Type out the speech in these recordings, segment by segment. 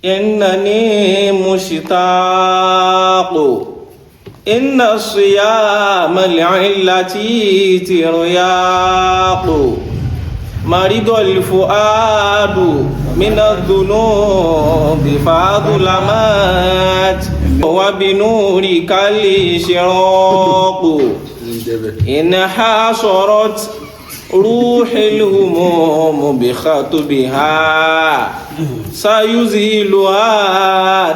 إنني مشتاق إن الصيام لعلتي ترياق مرض الفؤاد من الذنوب فظلمات وبنورك الإشراق إن حاصرت روح الهموم بخطبها سيزيلها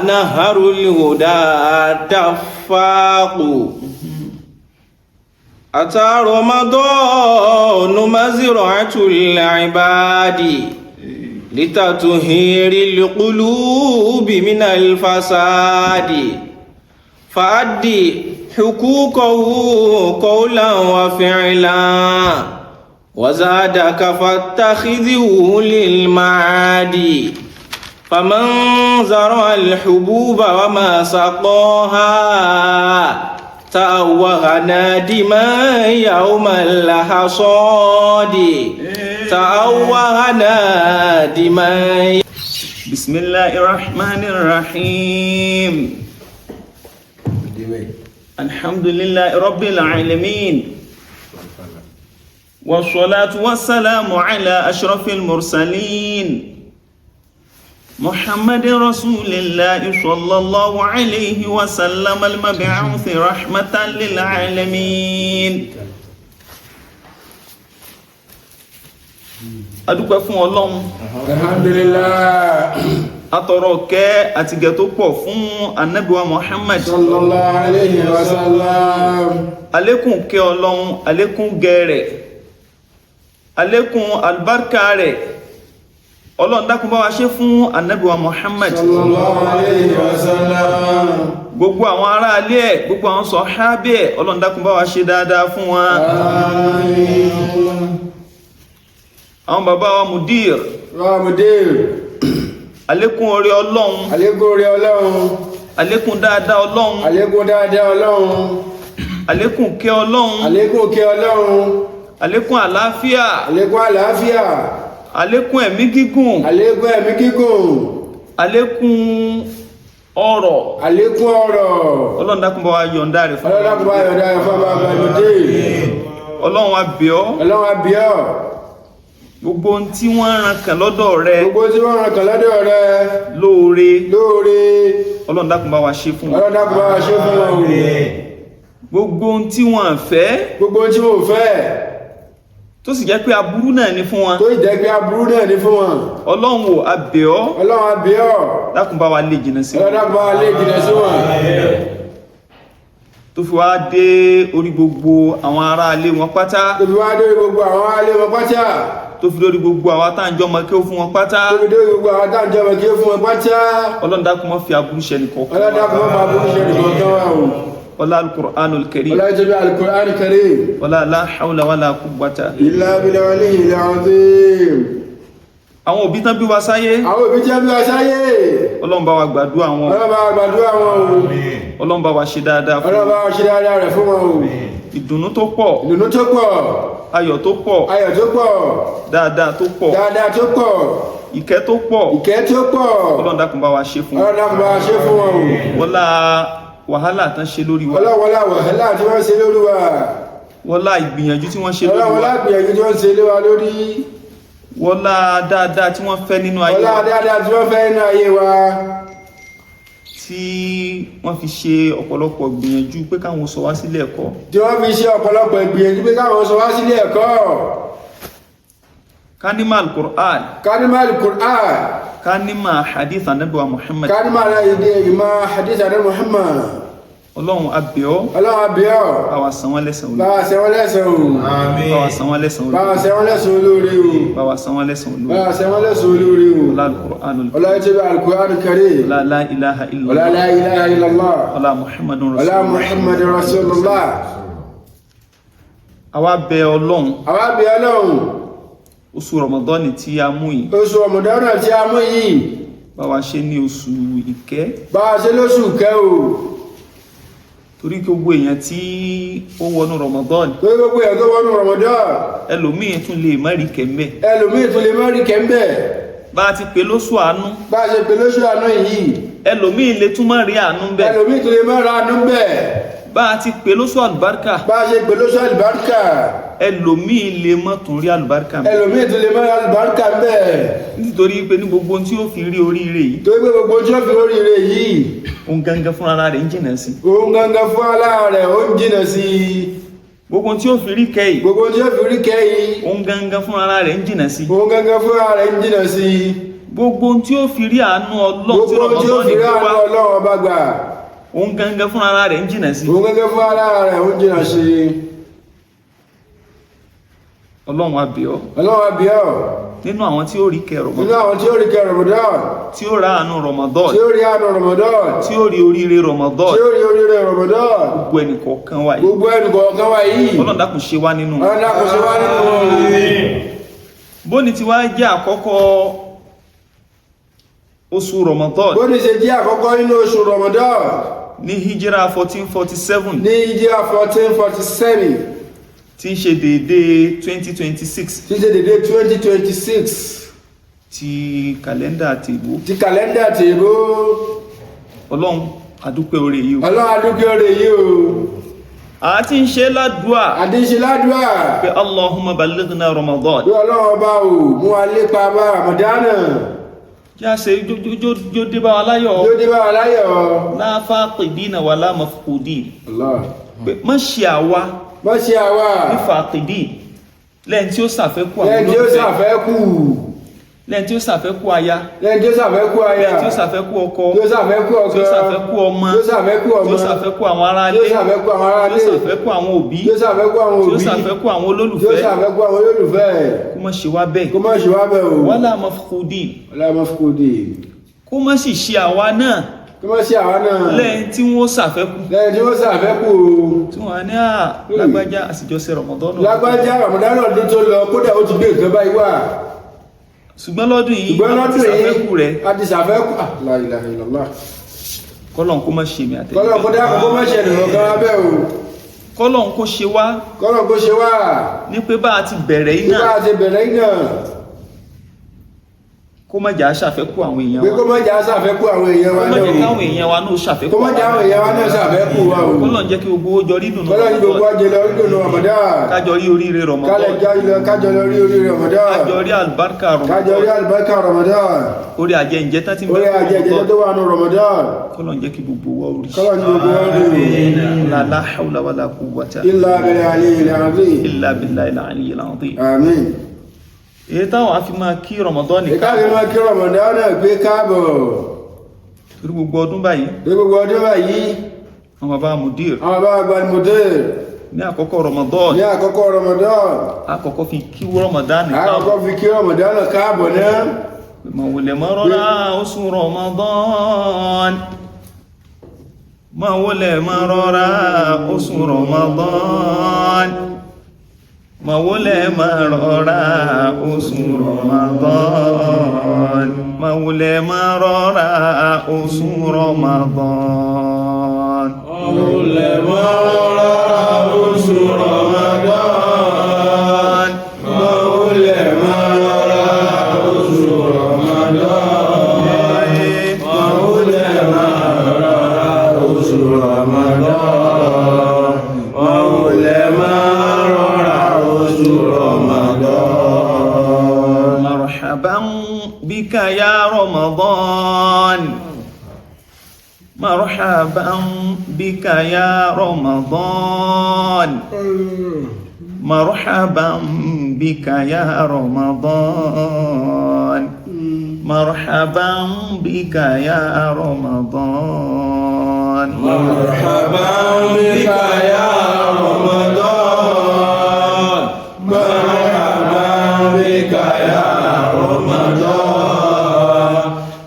نهر الهدى دفاق أتى رمضان مزرعة العباد لتطهير القلوب من الفساد فأدي حقوقه قولا وفعلا وزادك فاتخذه للمعاد فمن زرع الحبوب وما سقاها تأوه نادما يوم الحصاد تأوه نادما. بسم الله الرحمن الرحيم. الحمد لله رب العالمين والصلاة والسلام على أشرف المرسلين محمد رسول الله صلى الله عليه وسلم المبعوث رحمة للعالمين. adúpẹ́ fún Ọlọ́run alhamdulillah atọrọ kẹ́ àti gẹ́ tó pọ̀ fún Ànábì wa Muhammad sallallahu alayhi wa sallam. Àlékún kẹ́ Ọlọ́run, àlékún gẹ́ rẹ̀, àlékún albarka rẹ̀ Ọlọ́run dákun bá wa ṣe fún Ànábì wa Muhammad sallallahu alayhi wa sallam. Gbogbo àwọn ará ilé ẹ̀, gbogbo àwọn sàhábà ẹ̀, Ọlọ́run dákun bá wa ṣe dáadáa fún wọn. Àmín. Àwọn bàbá wa mudir àlékún oore Ọlọ́run, àlékún oore Ọlọ́run, àlékún dáadáa Ọlọ́run, àlékún dáadáa Ọlọ́run, àlékún kẹ́ Ọlọ́run, àlékún kẹ́ Ọlọ́run, àlékún àlàáfíà, àlékún àlàáfíà, àlékún ẹ̀mí gígùn, àlékún ẹ̀mí gígùn, àlékún ọrọ̀, àlékún ọrọ̀. Ọlọ́run dákun bá wa yọ̀ǹda rẹ̀ fún Ọlọ́run, dákun bá wa yọ̀ǹda rẹ̀ fún bàbá lóde. Ọlọ́run a bẹ̀ ọ́, Ọlọ́run a bẹ̀ ọ́, gbogbo ohun tí wọ́n rán kàn lọ́dọ̀ rẹ, gbogbo tí wọ́n rán kàn lọ́dọ̀ rẹ lóore Ọlọ́run dákun bá wa ṣe fún wọn, Ọlọ́run dákun bá wa ṣe fún wọn. Gbogbo ohun tí wọ́n fẹ́, gbogbo ohun tí wọ́n fẹ́ tó sì jẹ́ pé aburú náà ni fún wọn, tó sì jẹ́ pé aburú náà ni fún wọn, Ọlọ́run wò a bẹ̀ ọ́, Ọlọ́run a bẹ̀ ọ́, dákun bá wa lé jìnnà sí wọn, Ọlọ́run dákun bá wa lé jìnnà sí wọn. Tó fi wá dé orí gbogbo àwọn ará ilé wọn pátá, tó fi wá dé orí gbogbo àwọn ará ilé wọn pátá, tó fi lórí gbogbo àwọn táǹjọ́ mọ́ kí ó fún wọn pátá, tó fi lórí gbogbo àwọn táǹjọ́ mọ́ kí ó fún wọn pátá. Ọlọ́run dákun má fi aburú ṣe nìkan, Ọlọ́run dákun má fi aburú ṣe nìkan kan wà o. Ọlá al-Qur'anul Karim, Ọlá ìjọba al-Qur'anul Karim, Ọlá la hawla wala quwwata illa billahil azim. Àwọn òbí tán bí wa sáyé, àwọn òbí tán bí wa sáyé, Ọlọ́run bá wa gbàdúrà wọn, Ọlọ́run bá wa gbàdúrà wọn o. Ọlọ́run bá wa ṣe dáadáa fún wọn, Ọlọ́run bá wa ṣe dáadáa rẹ̀ fún wọn o. Ìdùnnú tó pọ̀, ìdùnnú tó pọ̀, ayọ̀ tó pọ̀, ayọ̀ tó pọ̀, dáadáa tó pọ̀, dáadáa tó pọ̀, ìkẹ́ tó pọ̀, ìkẹ́ tó pọ̀, Ọlọ́run dákun bá wa ṣe fún wọn, Ọlọ́run dákun bá wa ṣe fún wọn o. Wọ́lá wàhálà tán ṣe lórí wa, wọ́lá wàhálà tí wọ́n ṣe lórí wa, wọ́lá ìgbìyànjú tí wọ́n ṣe lórí wa, wọ́lá ìgbìyànjú tí wọ́n ṣe lé wa lórí, wọ́lá dáadáa tí wọ́n fẹ́ nínú ayé wa, wọ́lá dáadáa tí wọ́n fẹ́ nínú ayé wa, tí wọ́n fi ṣe ọ̀pọ̀lọpọ̀ gbìyànjú pé káwọn sọ wá sílé ẹ̀kọ́, tí wọ́n fi ṣe ọ̀pọ̀lọpọ̀ gbìyànjú pé káwọn sọ wá sílé ẹ̀kọ́. Kánimá al-Qur'an, kánimá al-Qur'an, kánimá hadith Ànábì wa Muhammad, kánimá hadith Ànábì Muhammad. Ọlọ́run a bẹ̀ ọ́, Ọlọ́run a bẹ̀ ọ́, bá wa san wọ́n lẹ́san olóore, bá wa san wọ́n lẹ́san olóore, àmín, bá wa san wọ́n lẹ́san olóore, bá wa san wọ́n lẹ́san olóore o, bá wa san wọ́n lẹ́san olóore, bá wa san wọ́n lẹ́san olóore o. Ọlá al-Qur'anul Karim, Ọlá ìjọba al-Qur'anul Karim, Ọlá la ilaha illallah, Ọlá la ilaha illallah, Ọlá Muhammadun Rasulullah, Ọlá Muhammadun Rasulullah. Àwa bẹ̀ Ọlọ́run, àwa bẹ̀ Ọlọ́run, oṣù Ramadan tí a mú yìí, oṣù Ramadan tí a mú yìí, bá wa ṣe ní oṣù ìkẹ́, bá wa ṣe lóṣù ìkẹ́ o. Torí gbogbo èèyàn tí ó wọnú Ramadan, torí gbogbo èèyàn tó wọnú Ramadan, ẹlòmíì tún lè má rí kẹ́mbẹ̀, ẹlòmíì tún lè má rí kẹ́mbẹ̀. bá ti pè lóṣù àánú bá ṣe pè lóṣù àánú yìí ẹlòmíì lè tún má rí àánú bẹ́ẹ̀ ẹlòmíì tó lè má ra àánú bẹ́ẹ̀ bá ti pè lóṣù àlùbáríkà bá ṣe pè lóṣù àlùbáríkà ẹlòmíì lè má tún rí àlùbáríkà bẹ́ẹ̀ ẹlòmíì tó lè má ra àlùbáríkà bẹ́ẹ̀ nítorí pé ní gbogbo tí ó fi rí oríire yìí tó gbé gbogbo tí ó fi oríire yìí òun gangan fúnra rẹ̀ ń jìnà sí òun gangan fún ara rẹ̀ ó ń jìnà sí gbogbo tí ó fi rí kẹ́yì gbogbo tí ó fi rí kẹ́yì òun gangan fúnra rẹ̀ ń jìnà sí òun gangan fún ara rẹ̀ ń jìnà sí gbogbo tí ó fi rí àánú Ọlọ́run tí gbogbo tí ó Ramadan fi ní rí àánú wá Ọlọ́run ọba gbà òun gangan fúnra rẹ̀ ń jìnà sí òun gangan fún ara rẹ̀ ó ń jìnà sí Ọlọ́run abíọ́ Ọlọ́run abíọ́ nínú àwọn tí ó rí kẹ́ nínú Ramadan àwọn tí ó rí kẹ́ Ramadan tí ó ra àánú Ramadan tí ó rí àánú Ramadan tí ó rí oríire Ramadan tí ó rí oríire Ramadan gbogbo ẹnìkọ̀ọ̀kan wa yìí gbogbo ẹnìkọ̀ọ̀kan wa yìí Ọlọ́run dákun ṣe wá nínú Ọlọ́run dákun ṣe wá nínú bóni tí wá jẹ́ àkọ́kọ́ oṣù Ramadan bó ní ṣe jẹ́ àkọ́kọ́ nínú oṣù Ramadan ní hijira 1447 ní ìjírà 1447 tí ń ṣe déédéé 2026 tí ṣe dédé 2026 ti kàlẹ́ndà tèbó ti kàlẹ́ndà tèbó Ọlọ́run adúpẹ́ oore yìí o Ọlọ́run adúgbò rẹ̀ yìí o a ti ń ṣe ládùúà àdíṣe ládùúà pé Allahumma ballighna Ramadan bí Ọlọ́run ọba ò mú wa lépa bá Ramadana já ṣe jó dé bá wa láyọ̀ yóò dé bá wa láyọ̀ la faqidina wala mafqudin Allah pé má ṣe àwa má ṣe àwa ní faqidin lẹ́yìn tí ó ṣàfẹ́kù àwọn lẹ́yìn tí ó olólùfẹ́ ṣàfẹ́kù lẹ́yìn tí ó ṣàfẹ́kù aya lẹ́yìn tí ó ṣàfẹ́kù aya lẹ́yìn tí ó ṣàfẹ́kù ọkọ tí ó ṣàfẹ́kù ọkọ tí ó ṣàfẹ́kù ọmọ tí ó ṣàfẹ́kù tí ọmọ ó ṣàfẹ́kù àwọn ará tí ilé ó ṣàfẹ́kù àwọn ará tí ó ilé ṣàfẹ́kù àwọn òbí tí ó ṣàfẹ́kù àwọn tí ó òbí ṣàfẹ́kù àwọn tí ó olólùfẹ́ ṣàfẹ́kù àwọn olólùfẹ́ kó má ṣe wá bẹ́ẹ̀ kó má ṣe wá bẹ̀ o wala mafqudin wala mafqudi kó má sì ṣe àwa náà kó má ṣe àwa náà lẹ́yìn tí wọ́n ṣàfẹ́kù lẹ́yìn tí ó ṣàfẹ́kù tí wọ́n á ní lágbájá àsìjọsẹ̀ Ramadan lágbájá Ramadan ọdún tó lọ kódà ó ti gbé nǹkan báyìí wà ṣùgbọ́n lọ́dún yìí ṣùgbọ́n a ti lọ́dún ṣàfẹ́kù rẹ̀ yìí a ti ṣàfẹ́kù la ilaha illallah kọ́lọ̀n kó má ṣe mi àtẹ̀lẹ́ kọ́lọ̀ kó dákun kó má ṣe nìkan kan abẹ́ o kọ́lọ̀n kó ṣe wá kọ́lọ̀ kó ṣe wá ní pé bá a ti bẹ̀rẹ̀ iná nígbà àti bẹ̀rẹ̀ iná kó má jà á ṣàfẹ́kù àwọn èèyàn pé wa kó má jà ṣàfẹ́kù àwọn èèyàn kó wa má náà jẹ́ o káwọn èèyàn wa náà ṣàfẹ́kù kó má jà àwọn èèyàn wa náà ṣàfẹ́kù wa o kọ́lọ̀n jẹ́ kí gbogbo owó jọ rí dùnú kọ́lọ̀ ní gbogbo ajé lọ rí dùnú Ramadan kájọ rí oríire Ramadan kájọ lọ rí orí Ramadan kájọ rí àlùbáríkà kájọ rí Ramadan àlùbáríkà Ramadan orí àjẹ ìjẹ tán ti ń orí ajé ìjẹ́ tó wà ní Ramadan kọ́lọ̀n jẹ́ kí gbogbo wa orí kọ́lọ̀ ní gbogbo wọn rí la hawla wala quwwata illa billahi aliyyil azim illa billahi al-aliyyil azim àmín èyí táwọn á fi máa kí Ramadan nìkan ìkáàbí máa kí Ramadan náà gbé káàbọ̀ torí gbogbo ọdún báyìí ní gbogbo ọdún báyìí àwọn bàbá mudir àwọn bá gbanimọ̀dé ní àkọ́kọ́ Ramadan ní àkọ́kọ́ Ramadan àkọ́kọ́ fi kí Ramadan nìkan àkọ́kọ́ fi kí Ramadan náà káàbọ̀ náà mawulẹ̀ mọ́rọ́lá oṣù Ramadan mawulẹ̀ mọ́rọ́lá oṣù Ramadan mawulẹ̀ mọ́rọ́lá oṣù Ramadan mawulẹ̀ mọ́rọ́lá oṣù Ramadan mawulẹ̀ mọ́rọ́lá oṣù Ramadan mawulẹ̀ mọ́rọ́lá oṣù Ramadan mawulẹ̀ mọ́rọ́lá oṣù Ramadan mawulẹ̀ mọ́rọ́lá oṣù Ramadan marhaban bika ya Ramadan مرحبا بك يا رمضان مرحبا بك يا رمضان مرحبا بك يا رمضان مرحبا بك يا رمضان مرحبا بك يا رمضان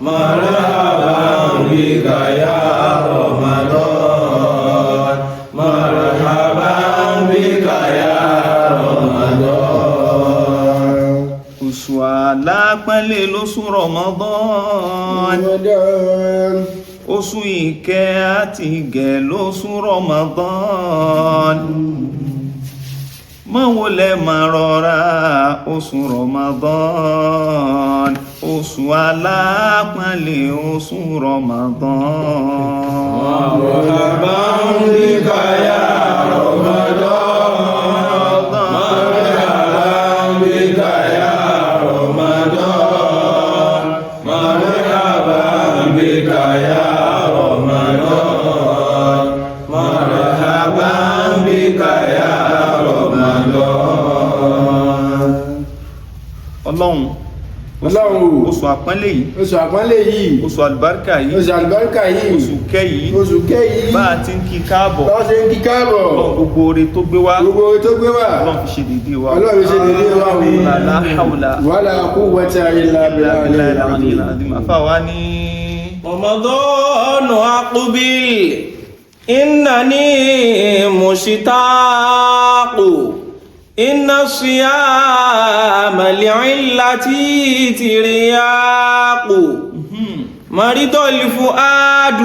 مرحبا بك يا رمضان مرحبا بك يا رمضان oṣù alápọ̀nlé lóṣù Ramadan oṣù ìkẹ́ àti ìgẹ̀ lóṣù Ramadan mọ́ wọlé máa rọra oṣù Ramadan, oṣù alápọ̀nlé oṣù Ramadan. Marhaban bika ya Ramadan, marhaban bika ya Ramadan, marhaban bika ya Ramadan, marhaban bika ya Ramadan. Ọlọ́run oṣù àpọ́nlé yìí, oṣù àpọ́nlé yìí, oṣù àlùbáríkà yìí, oṣù àlùbáríkà yìí, oṣù kẹ́ yìí, oṣù kẹ́ yìí, bá a ti ń kí káàbọ̀, bá a ṣe ń kí káàbọ̀, gbogbo oore tó gbé wá, gbogbo oore tó gbé wá, Ọlọ́run fi ṣe dédé wa, Ọlọ́run ṣe dédé wa, la hawla wala quwwata illa billahi. àfáwá ní رمضان أقبل إنني مشتاق إن الصيام لعلتي ترياق مرض الفؤاد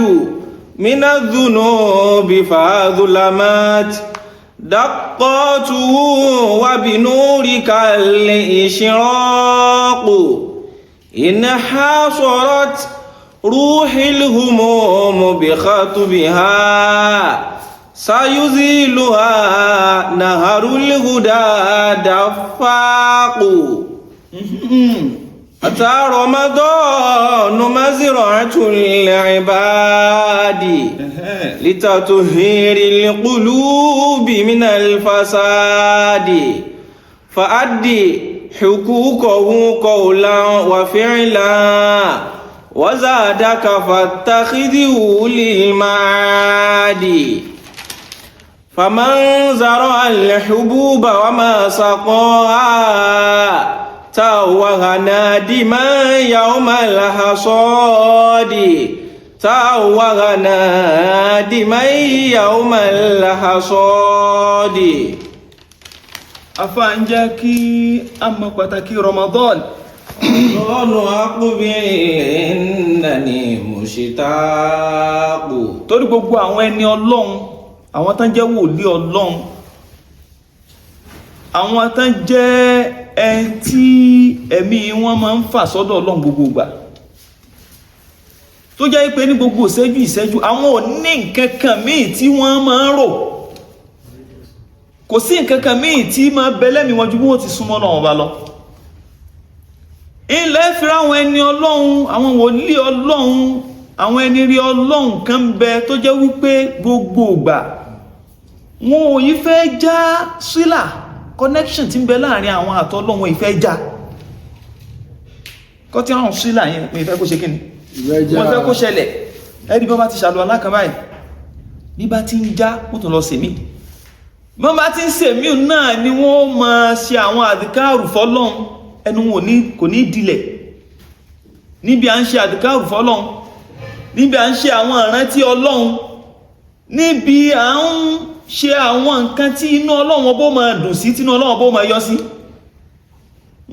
من الذنوب فظلمات دقاته وبنورك الإشراق إن حاصرت روحي الهموم بخطبها سيزيلها نهر الهدى دفاق أتى رمضان مزرعة العباد لتطهير القلوب من الفساد فأدي حقوقه قولا وفعلا وزادك فاتخذه للمعاد فمن زرع الحبوب وما سقاها توه نادما يوم الحصاد توه نادما يوم الحصاد. afá ń jẹ́ kí a mọ̀ pàtàkì Ramadan. رمضان أقبل إنني مشتاق. torí gbogbo àwọn ẹni Ọlọ́run, àwọn tán jẹ́ wòlíì Ọlọ́run, àwọn tán jẹ́ ẹni tí ẹ̀mí wọn máa ń fà sọ́dọ̀ Ọlọ́run gbogbo ìgbà, tó jẹ́ pé ní gbogbo ìṣẹ́jú ìṣẹ́jú àwọn ò ní nǹkan kan míì tí wọ́n máa ń rò, kò sí nǹkan kan míì tí máa bẹ̀lẹ́mì wọn ju bí wọ́n ti súnmọ́ Ọlọ́run ọba lọ. ilẹ̀ fìrà àwọn ẹni Ọlọ́run, àwọn wòlíì Ọlọ́run, àwọn ẹni rí Ọlọ́run kan bẹ tó jẹ́ wípé gbogbo ìgbà wọn ò yí fẹ́ já sílà connection tí ń bẹ láàrin àwọn àtọ́ Ọlọ́run, wọn ìfẹ́ já kọ́ tí àwọn sílà yẹn wọn ìfẹ́ kó ṣe kíni, wọ́n fẹ́ kó ṣẹlẹ̀. ẹ̀rí bọ́ bá ti ṣàlù alákan báyìí, bí bá ti ń já wọ́n tó lọ sèmí, bọ́ bá ti ń sèmí náà ni wọ́n máa ṣe àwọn àdìkáàrù fọ́lọ́run, ẹnu wọn kò ní dilẹ̀ níbi à ń ṣe àdìkáàrù fọ́lọ́run, níbi à ń ṣe àwọn ìrántí Ọlọ́run, níbi à ń ṣe àwọn nǹkan tí inú Ọlọ́run bó máa dùn sí, tí inú Ọlọ́run bó máa yọ sí,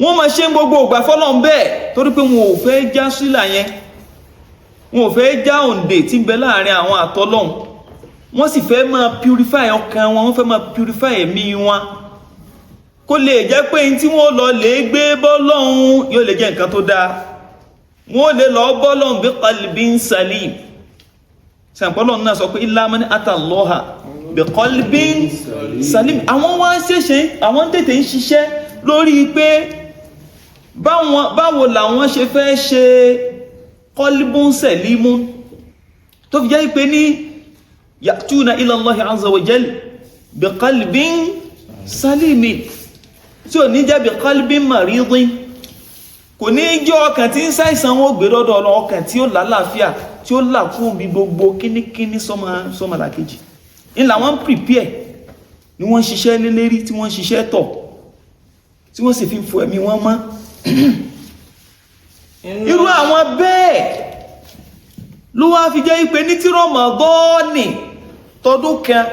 wọ́n máa ṣe gbogbo ìgbà fọ́lọ́run bẹ́ẹ̀, torí pé wọn ò fẹ́ já sílà yẹn, wọn ò fẹ́ já òǹdè tí ń bẹ láàrin àwọn àtọ́lọ́run, wọ́n sì fẹ́ máa purify ọkàn wọn, wọ́n fẹ́ máa purify ẹ̀mí wọn, kó lè jẹ́ pé tí wọ́n lọ lè gbé bọ́lọ́hun yóò lè jẹ́ nǹkan tó dáa, wọ́n lè lọ bọ́lọ́hun bí qalbin salim. sàpọ́lọ́hun náà sọ pé illa man ata Allaha bí qalbin salim. àwọn wá ṣẹ̀ṣẹ̀ àwọn tètè ń ṣiṣẹ́ lórí pé báwo làwọn ṣe fẹ́ ṣe qalbun salimun, tó fi jẹ́ pé ní ya'tuna ila Allahi azza wa jal bí qalbin salimin, tí ò ní jẹ́ bí qalbin maridin, kò ní jẹ́ ọkàn tí ń ṣàìsàn wọn gbé lọ́dọ̀ Ọlọ́run, ọkàn tí ó lálàáfíà, tí ó là fún bí gbogbo kíníkíní sọ́mọlàkejì. ní làwọn prepare ni wọ́n ṣiṣẹ́ lélẹ́rí, tí wọ́n ṣiṣẹ́ tọ̀, tí wọ́n sì fi fò ẹ̀mí wọn mọ́. irú àwọn bẹ́ẹ̀ ló wá fi jẹ́ pé ní tí Ramadan tọdún kan,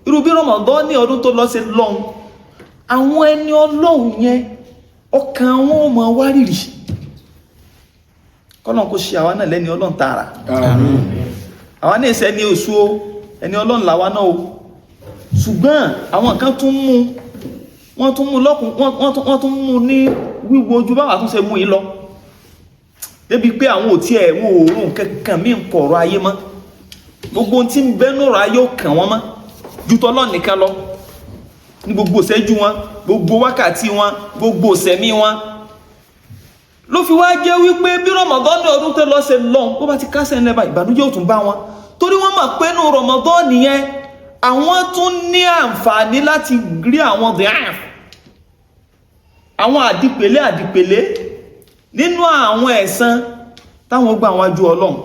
irú bí Ramadan ní ọdún tó lọ sí lọ́hun, àwọn ẹni Ọlọ́run yẹn ọkàn wọn ò mọ wárìrì. kọ́nà kó ṣe àwa náà lẹ́ni Ọlọ́run tààrà, àwa náà ṣe ẹni oṣù o, ẹni Ọlọ́run làwa náà o, ṣùgbọ́n àwọn kan tún mú wọ́n tún mú lọ́kùn wọ́n tún mú ní wíwo ojú báwa tún ṣe mú yìí lọ débi pé àwọn òtí ẹ̀ wọ́n òórùn kankan mí ń pọ̀rọ̀ ayé mọ́ gbogbo tí ń bẹ́nu ọ̀rọ̀ ayé ò kàn wọ́n mọ́ ju tọ́lọ́ nìkan lọ ní gbogbo ìṣẹ́jú wọn gbogbo wákàtí wọn gbogbo ìṣẹ̀mí wọn ló fi wá jẹ́ wípé bí Ramadan ọdún tó lọ ṣe lọ bó bá ti kásẹ̀ ńlẹ̀ bá ìbànújẹ́ ò tún bá wọn torí wọ́n mọ̀ pé nínú Ramadan nìyẹn àwọn tún ní àǹfààní láti rí àwọn dìáf àwọn àdìpèlé nínú àwọn ẹ̀san táwọn gbà wájú Ọlọ́run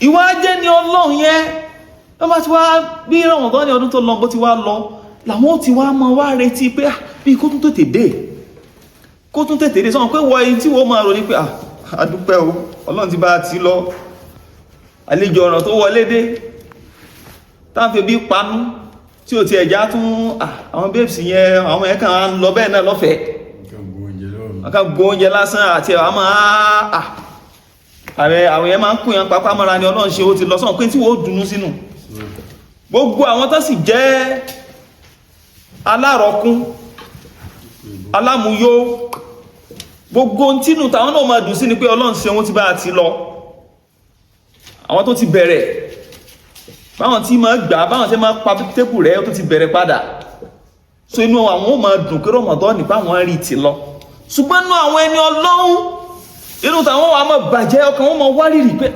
ìwà jẹ́ ni Ọlọ́run yẹn wọ́n bá ti wá bí Ramadan ní ọdún tó lọ bó ti wá lọ làwọn ti wá mọ́ wá retí pé bí kó tún tètè dé sọ́wọ́n pé wọ èyí tí wọ́n máa rò ní pé àdúpẹ́ o Ọlọ́run ti bá ti lọ àlejò ọ̀ràn tó wọlé dé táàfẹ́ bí panú tí ò ti ẹ̀já tún àwọn babes yẹn àwọn ẹ̀kà ń lọ bẹ́ẹ̀ náà lọ́fẹ̀ẹ́ ọkà gbóúnjẹ lásán àti àwọn ààrẹ àwọn yẹn máa ń kún yàn pápá mọ́ra ni Ọlọ́run ṣe ó ti lọ sọ́wọ́n pé tí wọ́n dùnú sínú gbogbo àwọn tó sì jẹ́ alárọ̀kún alámúyó gbogbo tínú tàwọn náà máa dùn sí ni pé Ọlọ́run ṣe wọ́n ti bá ti lọ àwọn tó ti bẹ̀rẹ̀ báwọn tí máa gbà báwọn tí máa pa tépù rẹ̀ tó ti bẹ̀rẹ̀ padà so inú àwọn ó máa dùn kí Ramadan nípa àwọn rí ti lọ ṣùgbọ́n inú àwọn ẹni Ọlọ́run inú tàwọn wà máa bàjẹ́ ọkàn wọn máa wárìrì pé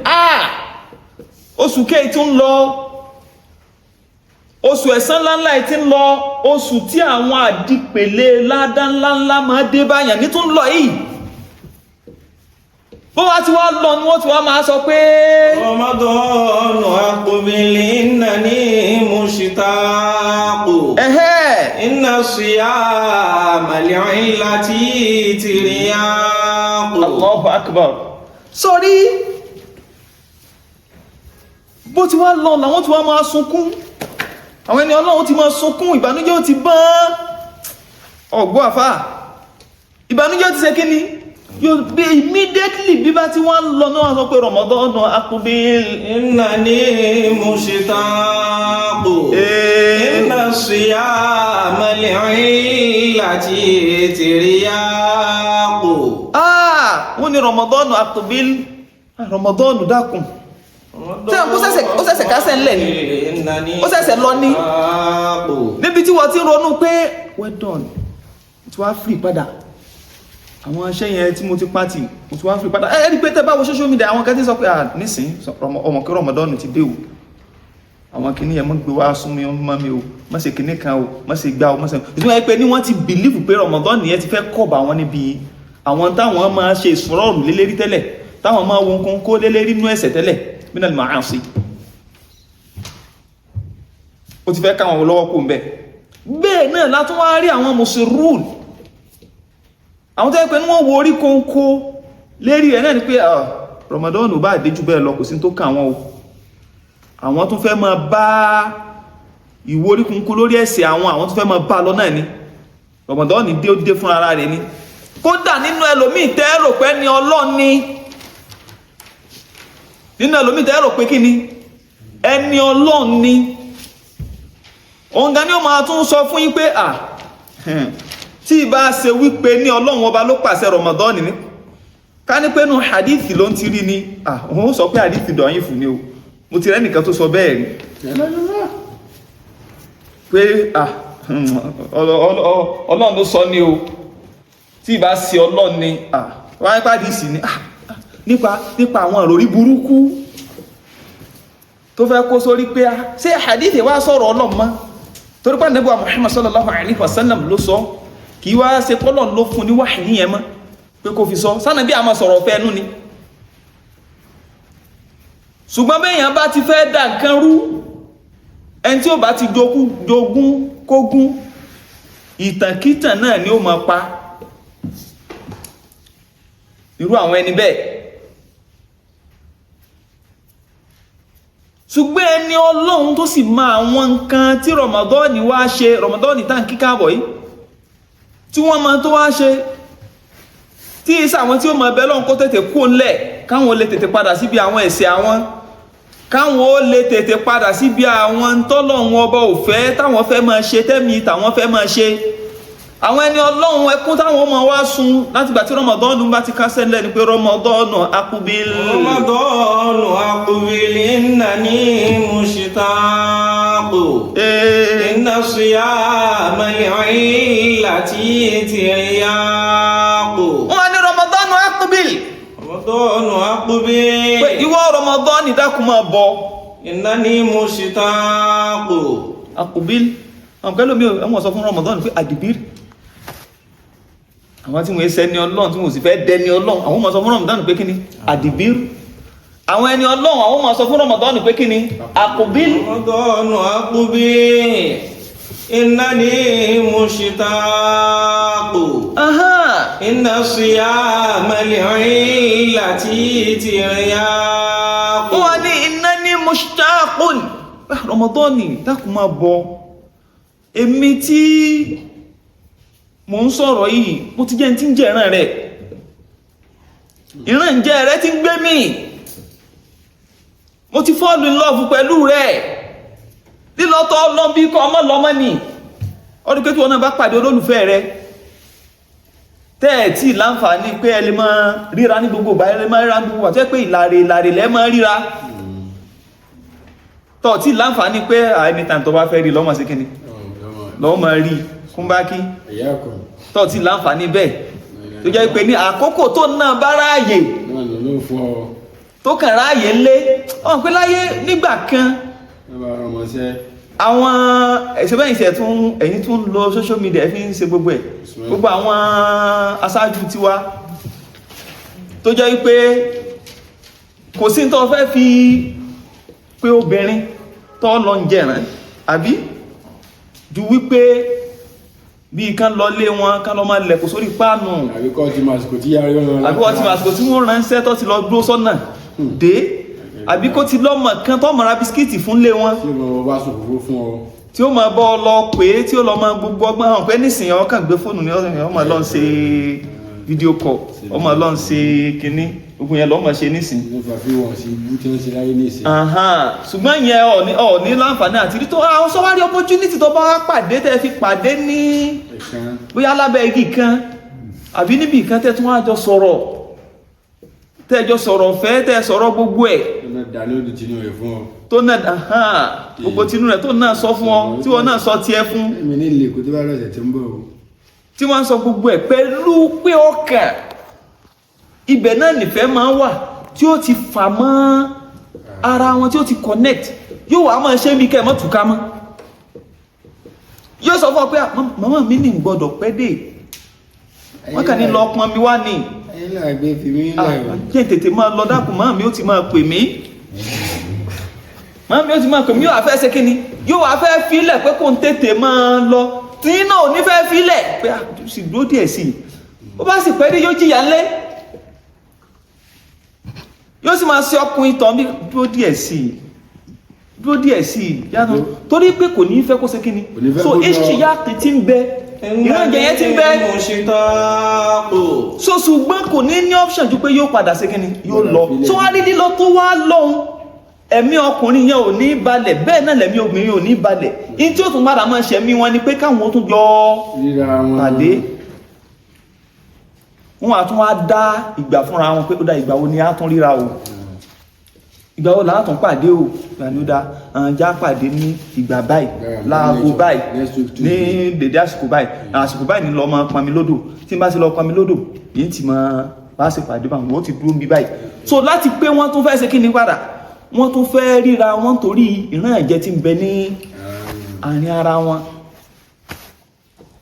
oṣù kéè tún lọ oṣù ẹ̀san ńláńlá tí ń lọ oṣù tí àwọn àdìpèlé ládá ńláńlá máa dé báyàn ní tún lọ yìí bó wá ti wá lọ ní wọ́n ti wá máa sọ pé Ramadan aqbil innani mushtaqu inna siyama li'illati tiryaqu Allahu akbar sọ́rí bó ti wá lọ làwọn ti wá máa sunkún àwọn ẹni Ọlọ́run ti máa sunkún ìbànújẹ́ ó ti bán ọgbọ́ àfá ìbànújẹ́ ó ti ṣe kí ni yóò bí immediately bí bá ti wá ń lọ náà sọ pé Ramadan aqbil innani mushtaqu inna siyama li'illati tiryaqu wọ́n ni Ramadan aqbil Ramadan dákun tí ó sẹ́sẹ̀ kásẹ̀ ńlẹ̀ ni ó sẹ́sẹ̀ lọ ní níbi tí wọ́n ti ronú pé well done tí wọ́n á free padà àwọn iṣẹ́ yẹn tí mo ti pàtì mo ti wá free padà ẹ̀rí pé tẹ́ bá wo social media àwọn kan tí sọ pé nísìn ọmọ kí Ramadan ti dé o àwọn kìíní yẹn mọ́ gbé wá sún mi mọ́ mi o mọ́ ṣe kìíní kan o mọ́ ṣe gbá o mọ́ ṣe ìtumọ̀ pé ní wọ́n ti believe pé Ramadan yẹn ti fẹ́ kọ̀bà wọn níbi àwọn táwọn máa ṣe ìsọ̀rọ̀rù lélẹ́rí tẹ́lẹ̀ táwọn máa wọn kún kó lélẹ́rí nú ẹ̀ṣẹ̀ tẹ́lẹ̀ minal ma'asi ó ti fẹ́ káwọn lọ́wọ́ kó ń bẹ́ bẹ́ẹ̀ náà látún wá rí àwọn musirun àwọn tó yẹ pé ní wọ́n wo orí kónkó lérí ẹ̀ náà ni pé Ramadan ò bá àdéjú bẹ́ẹ̀ lọ kò sí tó kà wọ́n o àwọn tó fẹ́ máa bá ìwò orí kónkó lórí ẹ̀ṣẹ̀ àwọn tó fẹ́ máa bá lọ náà ni Ramadan ní dé ó dé fún ara rẹ̀ ni kódà nínú ẹlòmíì tẹ́rò pé ní Ọlọ́run ni nínú ẹlòmíì tẹ́rò pé kí ni ẹni Ọlọ́run ni òun gan ni ó máa tún sọ fún yín pé tí ìbá ṣe wípé ní Ọlọ́run ọba ló pàṣẹ Ramadan ní ká ní pé nú hadith ló ń ti rí ni òun sọ pé hadith dọ̀yìn fún ni o mo ti rẹ́nìkan tó sọ bẹ́ẹ̀ rí pé Ọlọ́run ló sọ ní o tí ìbá ṣe Ọlọ́run ni wáyé pàdé sí ni nípa àwọn ìròrí burúkú tó fẹ́ kó sórí pé ṣé hadith wá sọ̀rọ̀ Ọlọ́run mọ́ torí pé Ànábì Muhammad sallallahu alaihi wasallam ló sọ kì í wá ṣe pọ́lọ̀ ló fún ní wáhì yẹn mọ́ pé kò fi sọ sánà bí a máa sọ̀rọ̀ fẹ́ nú ni ṣùgbọ́n bẹ́yàn bá ti fẹ́ dà nǹkan rú ẹni tí ó bá ti jogún kógún ìtànkítàn náà ni ó máa pa irú àwọn ẹni bẹ́ẹ̀ ṣùgbọ́n ẹni Ọlọ́run tó sì máa àwọn nǹkan tí Ramadan wá ṣe Ramadan tá ń kíkà bọ̀ yìí tí wọ́n máa tó wá ṣe tí ìsà àwọn tí ó máa bẹ Ọlọ́run kó tètè kú ńlẹ̀ káwọn lè tètè padà síbi àwọn ẹ̀ṣẹ̀ àwọn káwọn ó lè tètè padà síbi àwọn tọ́lọ́run ọba ò fẹ́ táwọn fẹ́ máa ṣe tẹ́mi táwọn fẹ́ máa ṣe àwọn ẹni ọlọ́run ẹkún táwọn ọmọ wa sun láti gbà tí rọmọdọ́ọ̀nù bá ti kásẹ̀ lẹ́ni pé rọmọdọ́ọ̀nù akúbíl innani mushtaqu inna siyama li'illati tiryaqu. wọ́n ní rọmọdọ́ọ̀nù akúbíl pé ìwọ rọmọdọ́ọ̀nù dákun máa bọ̀ innani mushtaqu akúbíl àwọn kẹlòmí ẹmọ sọ fún rọmọdọ́ọ̀nù pé àdìbír àwọn tí wọ́n ṣe ní ọlọ́run tí wọ́n sì fẹ́ dẹni ọlọ́run àwọn máa sọ fún rọmọdọ́ọ̀nù pé kíni àdìbír àwọn ẹni ọlọ́run àwọn máa sọ fún rọmọdọ́ọ̀nù pé kíni àkùbíl rọmọdọ́ọ̀nù akúbíl innani mushtaqu inna siyama li'illati tiryaqu. wọ́n ní innani mushtaqun rọmọdọ́ọ̀nù dákun máa bọ̀ èmi tí mo ń sọ̀rọ̀ yìí mo ti jẹ́ tí ń jẹ́ ìran rẹ̀ ìran jẹ́ rẹ̀ ti ń gbé mi mo ti fall in love pẹ̀lú rẹ̀ lílọ́tọ̀ ọlọ́bí kọ ọmọ lọ́mọ ni ọdún pé tí wọ́n náà bá pàdé olólùfẹ́ rẹ̀ tẹ́ẹ̀tì láǹfààní pé ẹ lè máa ríra ní gbogbo ìgbà ẹ lè máa ríra ní gbogbo àti pé ìlàrè lẹ́ máa ríra tọ́ọ̀tì láǹfààní pé anytime tó bá fẹ́ rí lọ́mọ sí kíni lọ́wọ́ máa rí kúnbákí tọ́ọ̀tí láǹfààní bẹ́ẹ̀ tó jẹ́ pé ní àkókò tó náà bá ráàyè tó kàn ráàyè lé ọ̀n pé láyé nígbà kan àwọn ẹ̀ṣẹ̀bẹ̀yìnṣẹ̀ ẹ̀yìn tún lọ social media fi ń ṣe gbogbo ẹ̀ gbogbo àwọn aṣáájú tiwa tó jẹ́ pé kò sí tó fẹ́ fi pé obìnrin tó lọ ń jẹ̀rán àbí ju wípé bí kan lọ lé wọn kan lọ máa lẹ̀kù sórí páànù àbíkọ́ ti màsìkò tí wọ́n ránṣẹ́ tó ti lọ dúró sọ́nà dé àbíkọ́ ti lọ́mọ kan tó mọ̀ra bisikíìtì fún lé wọn tí ó máa bọ́ lọ pé tí ó lọ máa gbogbo ọgbọ́n hàn pé nísìnyí ọkàn gbé fóònù ní ọmọ lọ́n ṣe fídíò kọ̀ ọmọ lọ́n ṣe kinní gbogbo yẹn lọ́mọ ṣe nísìn ṣùgbọ́n yẹn ọ̀ní láǹfààní àti rí tó àwọn sọ́wárí opportunity tó bá pàdé tẹ́ fi pàdé ní bóyá lábẹ́ igi kan àbí níbi kan tẹ́ tún wá jọ sọ̀rọ̀ tẹ́jọ sọ̀rọ̀ fẹ́ tẹ́ sọ̀rọ̀ gbogbo ẹ̀ tó náà gbogbo tinú rẹ̀ tó náà sọ fún ọ tí wọ́n náà sọ tiẹ̀ fún tí wọ́n sọ gbogbo ẹ̀ pẹ̀lú pé ọkàn ibẹ̀ náà nìfẹ́ máa wà tí ó ti fà mọ́ ara wọn tí ó ti connect yóò wá máa ṣe bí kẹ́ mọ́ túká mọ́ yóò sọ fún ọ pé màmá mi ní gbọ́dọ̀ pẹ́ dé wọ́n kàn ní lọ pọn mi wá ní jẹ́ tètè máa lọ dákun màmá mi ó ti máa pè mí yóò wá fẹ́ ṣe kíni yóò wá fẹ́ fílẹ̀ pé kò ń tètè máa lọ tí náà ò ní fẹ́ fílẹ̀ pé sì dúró díẹ̀ sí ó bá sì pẹ́ dé yóò jìyà ńlẹ́ yóò sì máa ṣe ọkùnrin tán bí dúró díẹ̀ sí yánà torí pé kò ní fẹ́ kó ṣe kíni so ìṣìyà tí ń bẹ ìrànjẹ yẹn ti ń bẹ so ṣùgbọ́n kò ní ní option ju pé yóò padà ṣe kíni yóò lọ so wá rí lílọ tó wá lọ́hun ẹ̀mí ọkùnrin yẹn ò ní balẹ̀ bẹ́ẹ̀ náà lẹ̀mí obìnrin ò ní balẹ̀ in tí ó tún padà máa ṣẹ̀mí wọn ni pé káwọn tún jọ pàdé wọ́n á tún wá dá ìgbà fúnra wọn pé ó dá ìgbà wo ni a tún ríra o ìgbà wo la tún pàdé o ìgbàlódà já pàdé ní ìgbà báyìí láago báyìí ní dèdé àsìkò báyìí ní lọ máa pọnmi lódò tí n bá ti lọ pọnmi lódò yìí ti máa bá ṣe pàdé báwọn ó ti dúró bí báyìí so láti pé wọ́n tún fẹ́ ṣe kí ni padà wọ́n tún fẹ́ ríra wọn torí ìran ẹ̀jẹ̀ tí ń bẹ ní àárín ara wọn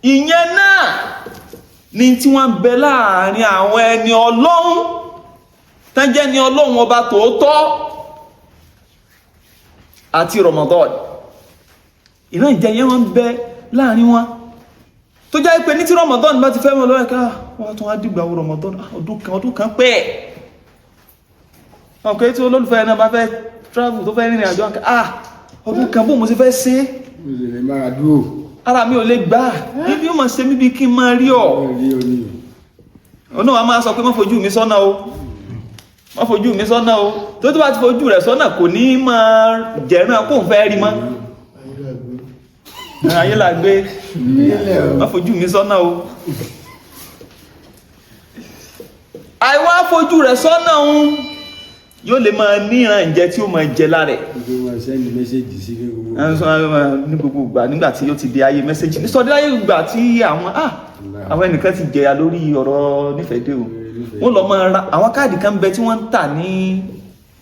ìyẹn náà ní tí wọ́n bẹ láàrin àwọn ẹni ọlọ́run tán jẹ́ ni ọlọ́run ọba tòótọ́ àti Ramadan ìran ìjẹ́ yẹn wọ́n bẹ láàrin wọn tó jẹ́ pé ní tí Ramadan bá ti fẹ́ mọ́ lọ́rẹ̀ ká wọ́n tún wá dìgbà wo Ramadan ọdún kan pẹ́ ọkọ̀ tí olólùfẹ́ náà bá fẹ́ travel tó fẹ́ rìnrìn àjò ọdún kan bó mo sì fẹ́ ṣe ara mi ò lè gbà níbi ó máa ṣe mí bí kí n máa rí ọ ọ̀nà wa máa sọ pé má fojú mi sọ́nà o má fojú mi sọ́nà o tó bá ti fojú rẹ̀ sọ́nà kò ní máa jẹ̀rán kó ń fẹ́ rí mọ́ ayé là gbé má fojú mi sọ́nà o àìwá fojú rẹ̀ sọ́nà o yóò lè máa ní ìran ìjẹ tí ó máa jẹ lára ẹ̀ ní gbogbo ìgbà nígbà tí ó ti di ayé mẹ́sẹ̀jì ní sọdí ayé ìgbà tí àwọn ẹnìkan ti jẹyà lórí ọ̀rọ̀ nífẹ̀ẹ́dé o wọ́n lọ máa ra àwọn káàdì kan bẹ tí wọ́n ń tà ní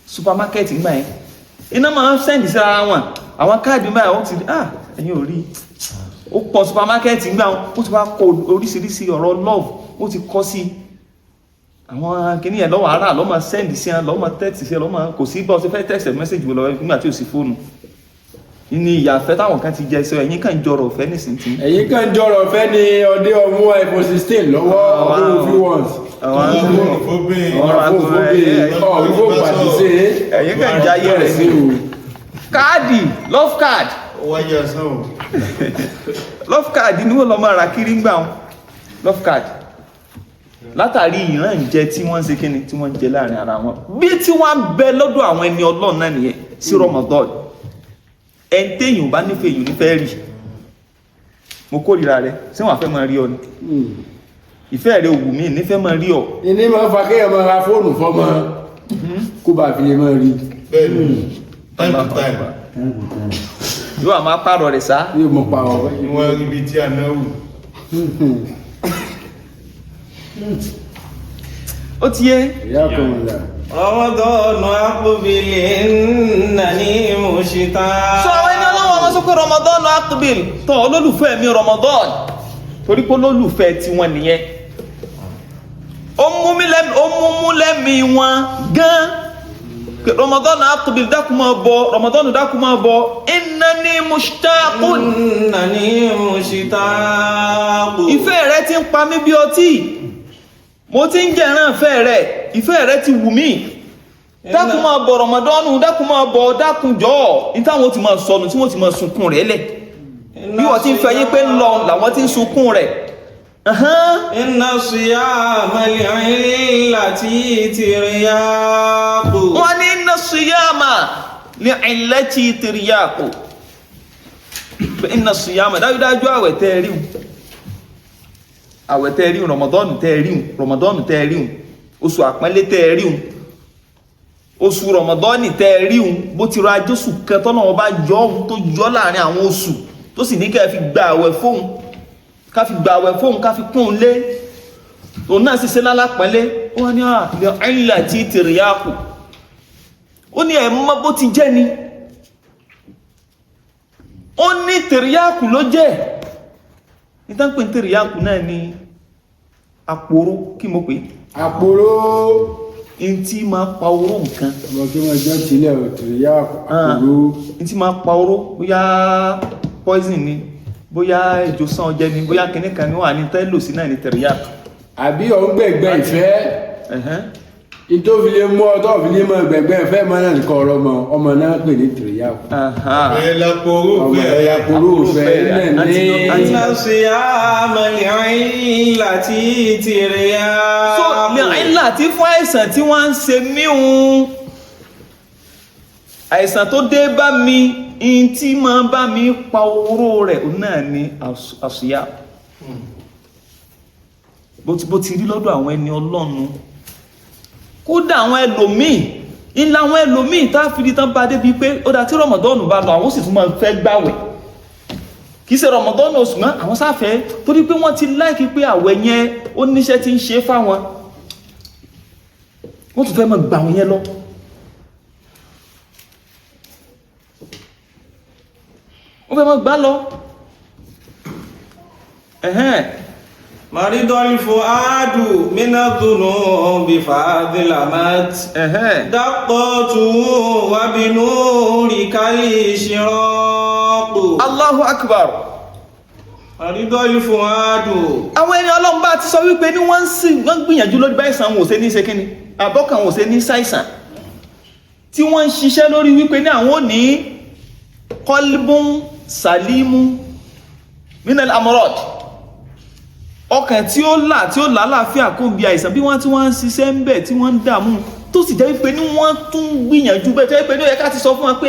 supermarket nígbà yẹn iná máa ń sẹ́ndì sí ara wọn àwọn káàdì báyìí wọ́n ti rí ẹ̀yin ò rí ó pọ̀ supermarket nígbà wọn ó ti wá kọ oríṣiríṣi ọ̀rọ̀ love ó ti kọ́ sí àwọn kìíní yẹn lọ́wọ́ ara lọ́mọ sẹ́ndì sí wọn lọ́mọ text sí wọn lọ́mọ kò sí bọ́ sí fẹ́ text message wọ lọ́wọ́ nígbà tí ò sí fóònù ní ìyàfẹ́ táwọn kan ti jẹ sọ ẹ̀yin kan jọrọ̀ ọ̀fẹ́ nísìntí ẹ̀yin kan jọrọ̀ ọ̀fẹ́ ní ọdẹ ọmú iPhone 16 lọ́wọ́ ọdún few ones ẹ̀yin kan jayé rẹ̀ sí káàdì love card love card ni wọ́n lọ máa ra kiri ń gbà wọn love card látàrí ìran ìjẹ tí wọ́n ń ṣe kíni tí wọ́n ń jẹ láàrin ara wọn bí tí wọ́n bẹ lọ́dọ̀ àwọn ẹni Ọlọ́run náà nìyẹn sí Ramadan ẹni téèyàn bá nífẹ̀ẹ́ èèyàn nífẹ̀ẹ́ rí mo kórìíra rẹ sí wọn àfẹ́ máa rí ọ ni ìfẹ́ rẹ òwú mi nífẹ̀ẹ́ máa rí ọ. ìní máa fa kéèyàn máa ra fóònù fọ́mọ kó bá fi lè máa rí. time to time. yóò àmọ́ pààrọ̀ rẹ̀ sá. yóò mọ pààrọ̀. ìwọ̀n ibi tí a náà wù. ó ti yé. ìyá kan wọ̀ dà. Ramadan aqbil innani mushtaq. sọ àwọn ẹni ọlọ́wọ́ wọn sọ pé Ramadan aqbil tọ́ olólùfẹ́ mi Ramadan torí pé olólùfẹ́ tiwọn nìyẹn ó mú lẹ́mí wọn gan Ramadan aqbil dákun máa bọ̀ Ramadan dákun máa bọ̀ innani mushtaqun. Innani mushtaq. ìfẹ́ rẹ ti ń pa mí bí ọtí mo ti ń jẹ̀rán ìfẹ́ rẹ ti wù mí dákun máa bọ̀ Ramadanu dákun máa bọ̀ dákun jọ̀ọ́ ní táwọn ti máa sọnù tí wọ́n ti máa sunkún rẹ̀ lẹ̀ bí wọ́n ti ń fẹ́ yín pé ń lọ làwọn ti ń sunkún rẹ̀. Inna siyama li'illati tiryaqu. wọ́n ní inna siyama li'illati tiryaqu inna siyama dájúdájú àwẹ̀ tẹ́ rí àwẹ̀ tẹ́ rí Ramadan tẹ́ rí oṣù àpẹẹlẹ tẹ́ rí oṣù Ramadan tẹ́ rí bó ti rọ ajọ́sù kẹtọ́ náà wọ́n bá yọ ohun tó yọ láàrin àwọn oṣù tó sì ní kẹ́ fi gba àwẹ̀ fóun ká fi gba àwẹ̀ fóun ká fi kún un lé òun náà sì ṣe lálápẹ́lẹ́ wọ́n ní àìlà tí tìrìyàkù ó ní ẹ̀mọ́ bó ti jẹ́ ni ó ní tìrìyàkù ló jẹ́ ìtànpé tìrìyàkù náà ni àpòrò kí mo pè àpòrò in tí máa pa oró nǹkan ọmọ kí wọ́n jọ tilẹ̀ tìrìyàkù àpòrò in tí máa pa oró bóyá poison ni bóyá ìjọsán ọjẹ́ ni bóyá kìnnìkan ni wà ní tẹ́lò sí náà ní tìrìyàkù àbí ọ̀gbẹ̀gbẹ̀ ìfẹ́ ìtò fi lè mú ọtọ́ fi lè mọ ẹgbẹ̀gbẹ̀ ìfẹ́ mọ́ náà nìkan ọ̀rọ̀ ọmọ náà pè ní tìrìyàkù ẹ̀yàpòrò ìfẹ́ náà ní Inna siyama li'illati tiryaqu. so li'illa tí fún àìsàn tí wọ́n ń ṣe míhun àìsàn tó dé bá mi in tí máa bá mi pa oró rẹ̀ náà ni àṣìyá bó ti rí lọ́dọ̀ àwọn ẹni Ọlọ́run kódà àwọn ẹlòmíì ńlá àwọn ẹlòmíì tá fi di tán bá débi pé ó dá tí Ramadan bá lọ àwọn sì tún máa fẹ́ gbàwẹ̀ kìí ṣe Ramadan oṣù mọ́ àwọn sáfẹ́ torí pé wọ́n ti láìkí pé àwẹ̀ yẹn ó níṣẹ́ tí ń ṣe fáwọn wọ́n tún fẹ́ máa gbà wọn yẹn lọ wọ́n fẹ́ máa gbà lọ Maridol fuadu minadhunubi fadhilamat. Daqqatu wa binurikal ishraqu. Allahu akbar. Maridol fuadu. Àwọn ẹni Ọlọ́run bá ti sọ wípé ní wọ́n gbìyànjú lórí báyìsàn wọn ò ṣe ní ṣe kíni àbọ́kàn wọn ò ṣe ní ṣàìsàn tí wọ́n ń ṣiṣẹ́ lórí wípé ní àwọn ò ní qalbun salimu minal amrad ọkàn tí ó là lálàáfíà kó bí àìsàn bí wọ́n tí wọ́n ń ṣiṣẹ́ ń bẹ̀ tí wọ́n ń dààmú tó sì jẹ́ wípé ní wọ́n tún gbìyànjú bẹ́ẹ̀ tó jẹ́ pé ní ó yẹ ká ti sọ fún wọn pé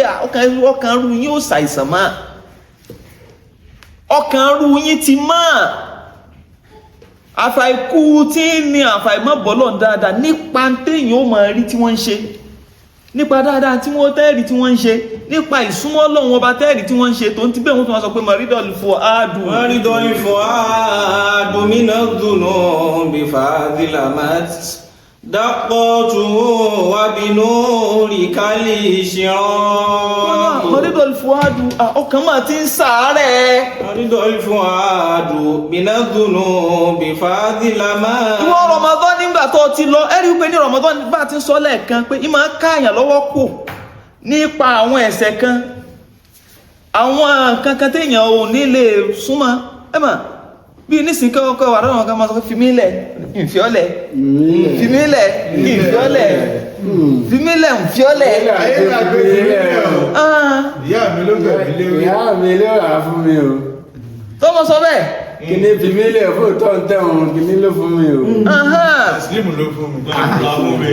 ọkàn ru yín ó ṣàìsàn máa ọkàn ru yín ti máa àfàìkú tí ní àfàìmọ́ bọ́lọ̀ dáadáa nípa téèyàn ó máa rí tí wọ́n ń ṣe nípa dáadáa tí wọ́n tẹ́ẹ̀rí tí wọ́n ń ṣe nípa ìsúnmọ́ Ọlọ́run ọba tẹ́ẹ̀rí tí wọ́n ń ṣe tó ń ti bẹ́ẹ̀ wọ́n tún wá sọ pé maridol fuadu mina dhunubi fadhilamat daqatu wa binurikal shiram. maridol fuadu ọkàn máa ti ń ṣàárẹ̀. maridol fuadu mina dhunubi fadhilamat. ìwọ Ramadan nígbà tó ti lọ ẹ̀rí pé ní Ramadan bá ti sọ lẹ́ẹ̀kan pé ìmọ̀ káàyàn lọ́wọ́ kù nípa àwọn ẹ̀ṣẹ̀ kan àwọn kankan téèyàn ò ní lè súnmọ́ ẹ̀mà bí nísìnyí kọ́kọ́ wà lọ́wọ́ kan máa sọ fi mí lẹ̀ ìfiọ́lẹ̀ fi mí lẹ̀ ìfiọ́lẹ̀ fi mí lẹ̀ ìfiọ́lẹ̀. ìyá mi ló rà fún mi o. tó mọ sọ bẹ́ẹ̀. kìnní fi mí lẹ̀ fún tó ń tẹ̀wọ̀n kìnní ló fún mi o. Slimu ló fún mi.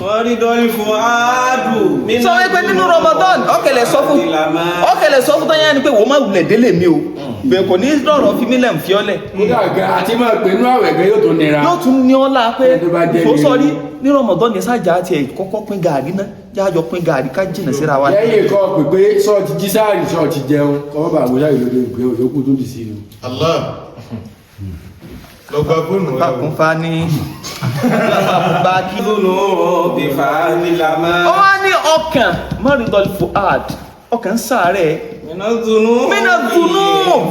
Maridol fuadu. sọ wípé nínú Ramadan ọkẹlẹ sọ fún tán yá ni pé wọ́n máa wulẹ̀ délé mi o bẹ́ẹ̀ kò ní lọ́rọ̀ fi mí lẹ̀ ń fi ọ́ lẹ̀. kódà gan àti máa pè nínú àwẹ̀ gan yóò tún nira. yóò tún ní ọ́ la pé tó sọrí ní Ramadan ní sájà àti ẹ̀ kọ́kọ́ pín gàrí náà jájọ pín gàrí ká jìnà síra wa. lẹ́yìn kọ́ pé sọ́ọ̀tì jísáàrì sọ́ọ̀tì jẹun kọ́ bá wọlé ìlòdì ìgbé òyòkú tó dì sí i. Allah lọ gba fóònù rẹ. bákun fa ní bá kí. dhunubi fadhilamat. ó wá ní ọkàn maridol fuad ọkàn sàárẹ̀. mina dhunubi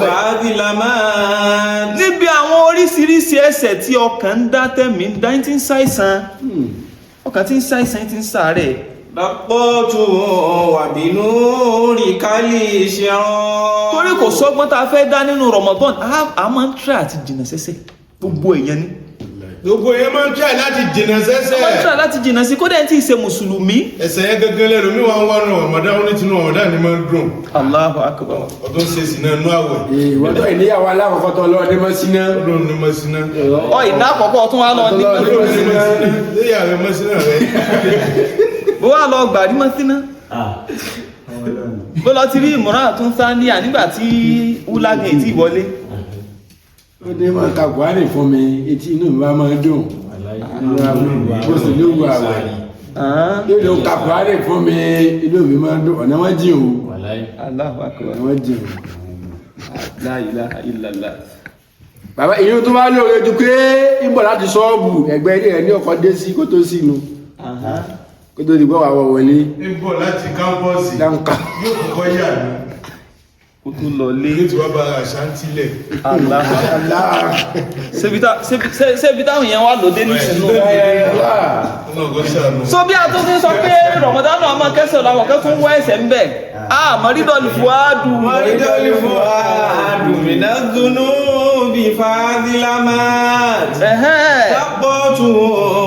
fadhilamat. níbi àwọn oríṣiríṣi ẹ̀ṣẹ̀ tí ọkàn ń dá tẹ̀mí ń dá tí ń ṣàìsàn ọkàn tí ń ṣàìsàn tí ń sàárẹ̀. daqatu wa binurikal shiram. torí kò sọ́gbọ́n tá a fẹ́ dá nínú Ramadan a máa ń try àti jìnà sẹ́sẹ̀ gbogbo èèyàn ni. gbogbo yẹn máa ń try láti jìnnà sẹ́sẹ̀. wọ́n try láti jìnà sí kódà tí ì ṣe mùsùlùmí. ẹsẹ̀ yẹn gẹ́gẹ́ lẹ́nu mi wọ́n wá ràn Ramadan ó ní tinú Ramadan ni máa ń dùn. Allahu akbar. ọdún ṣe sí náà nú àwẹ̀. ìwọ́n tó ìníyàwó alákọ̀ọ́kọ́ tó lọ́ọ́ dé mọ́ síná. ọdún ní mọ́ síná. ọ ìná àkọ́kọ́ tún wá lọ ní léyà rẹ mọ́ síná rẹ. bó wá lọ gbàrí mọ́ síná. bó lọ ti rí ìmọ̀ràn àtúnṣá ní ànígbà tí wúlágẹ̀ tí ìwọlé. ó dé máa ka Kùránì fún mi etí inú mi bá máa dùn. bó sì ló wù àwẹ̀. yóò lọ ka Kùránì fún mi inú mi máa dùn ọ̀nà wọn jìn o. Allahu akbar. ọ̀nà wọn jìn o. La ilaha illallah. bàbá ìyẹn tó bá lóore ju pé ìbọ̀ láti ṣọ́ọ̀bù ẹgbẹ́ ilé rẹ̀ ní ọkọ̀ dé sí kó tó sínú kó tó dìgbọ́ wà wọlé. ń bọ̀ láti kámpọ́ọ̀sì dáńkà. yóò kọ́kọ́ yà ní. kó tó lọ lé. ilé tí wọ́n bá ra àṣántílẹ̀. ṣébi táwọn yẹn wá lóde nísìnyí. so bí a tó ti sọ pé Ramadan náà máa kẹsàn-án làwọn kan tún wá ẹsẹ̀ ń bẹ̀. maridol fuadu. maridol fuadu mina dhunubi fadhilamat. daqatu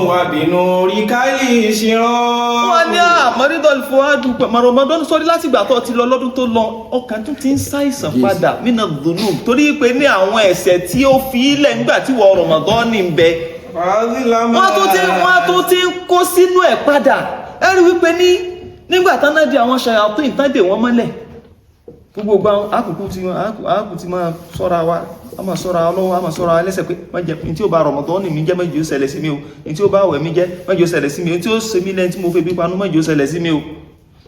wa binurikal shiram. wọ́n ní maridol fuadu Ramadan sọ́rí láti ìgbà tó ti lọ lọ́dún tó lọ ọkàn tún ti ń ṣàìsàn padà mina dhunub torí pé ní àwọn ẹ̀ṣẹ̀ tí ó fi ilẹ̀ nígbà tí wọ́n Ramadan ní bẹ. wọ́n tún ti ń kó sínú ẹ̀ padà ẹ̀rí wípé nígbà tán náà di àwọn ṣàyàtọ̀ ìtàdé wọn mọ́lẹ̀ gbogbo àkùkù tí máa sọ́ra wa a máa sọ́ra ọlọ́wọ́ a máa sọ́ra ẹlẹ́sẹ̀ pé ní tí ó bá Ramadan ní mi jẹ́ mẹ́jọ ṣẹlẹ̀ sí mi o ní tí ó bá wẹ̀ mi jẹ́ mẹ́jọ ṣẹlẹ̀ sí mi o ní tí ó ṣe mí lẹ́yìn tí mo fẹ́ bí panú mẹ́jọ ṣẹlẹ̀ sí mi o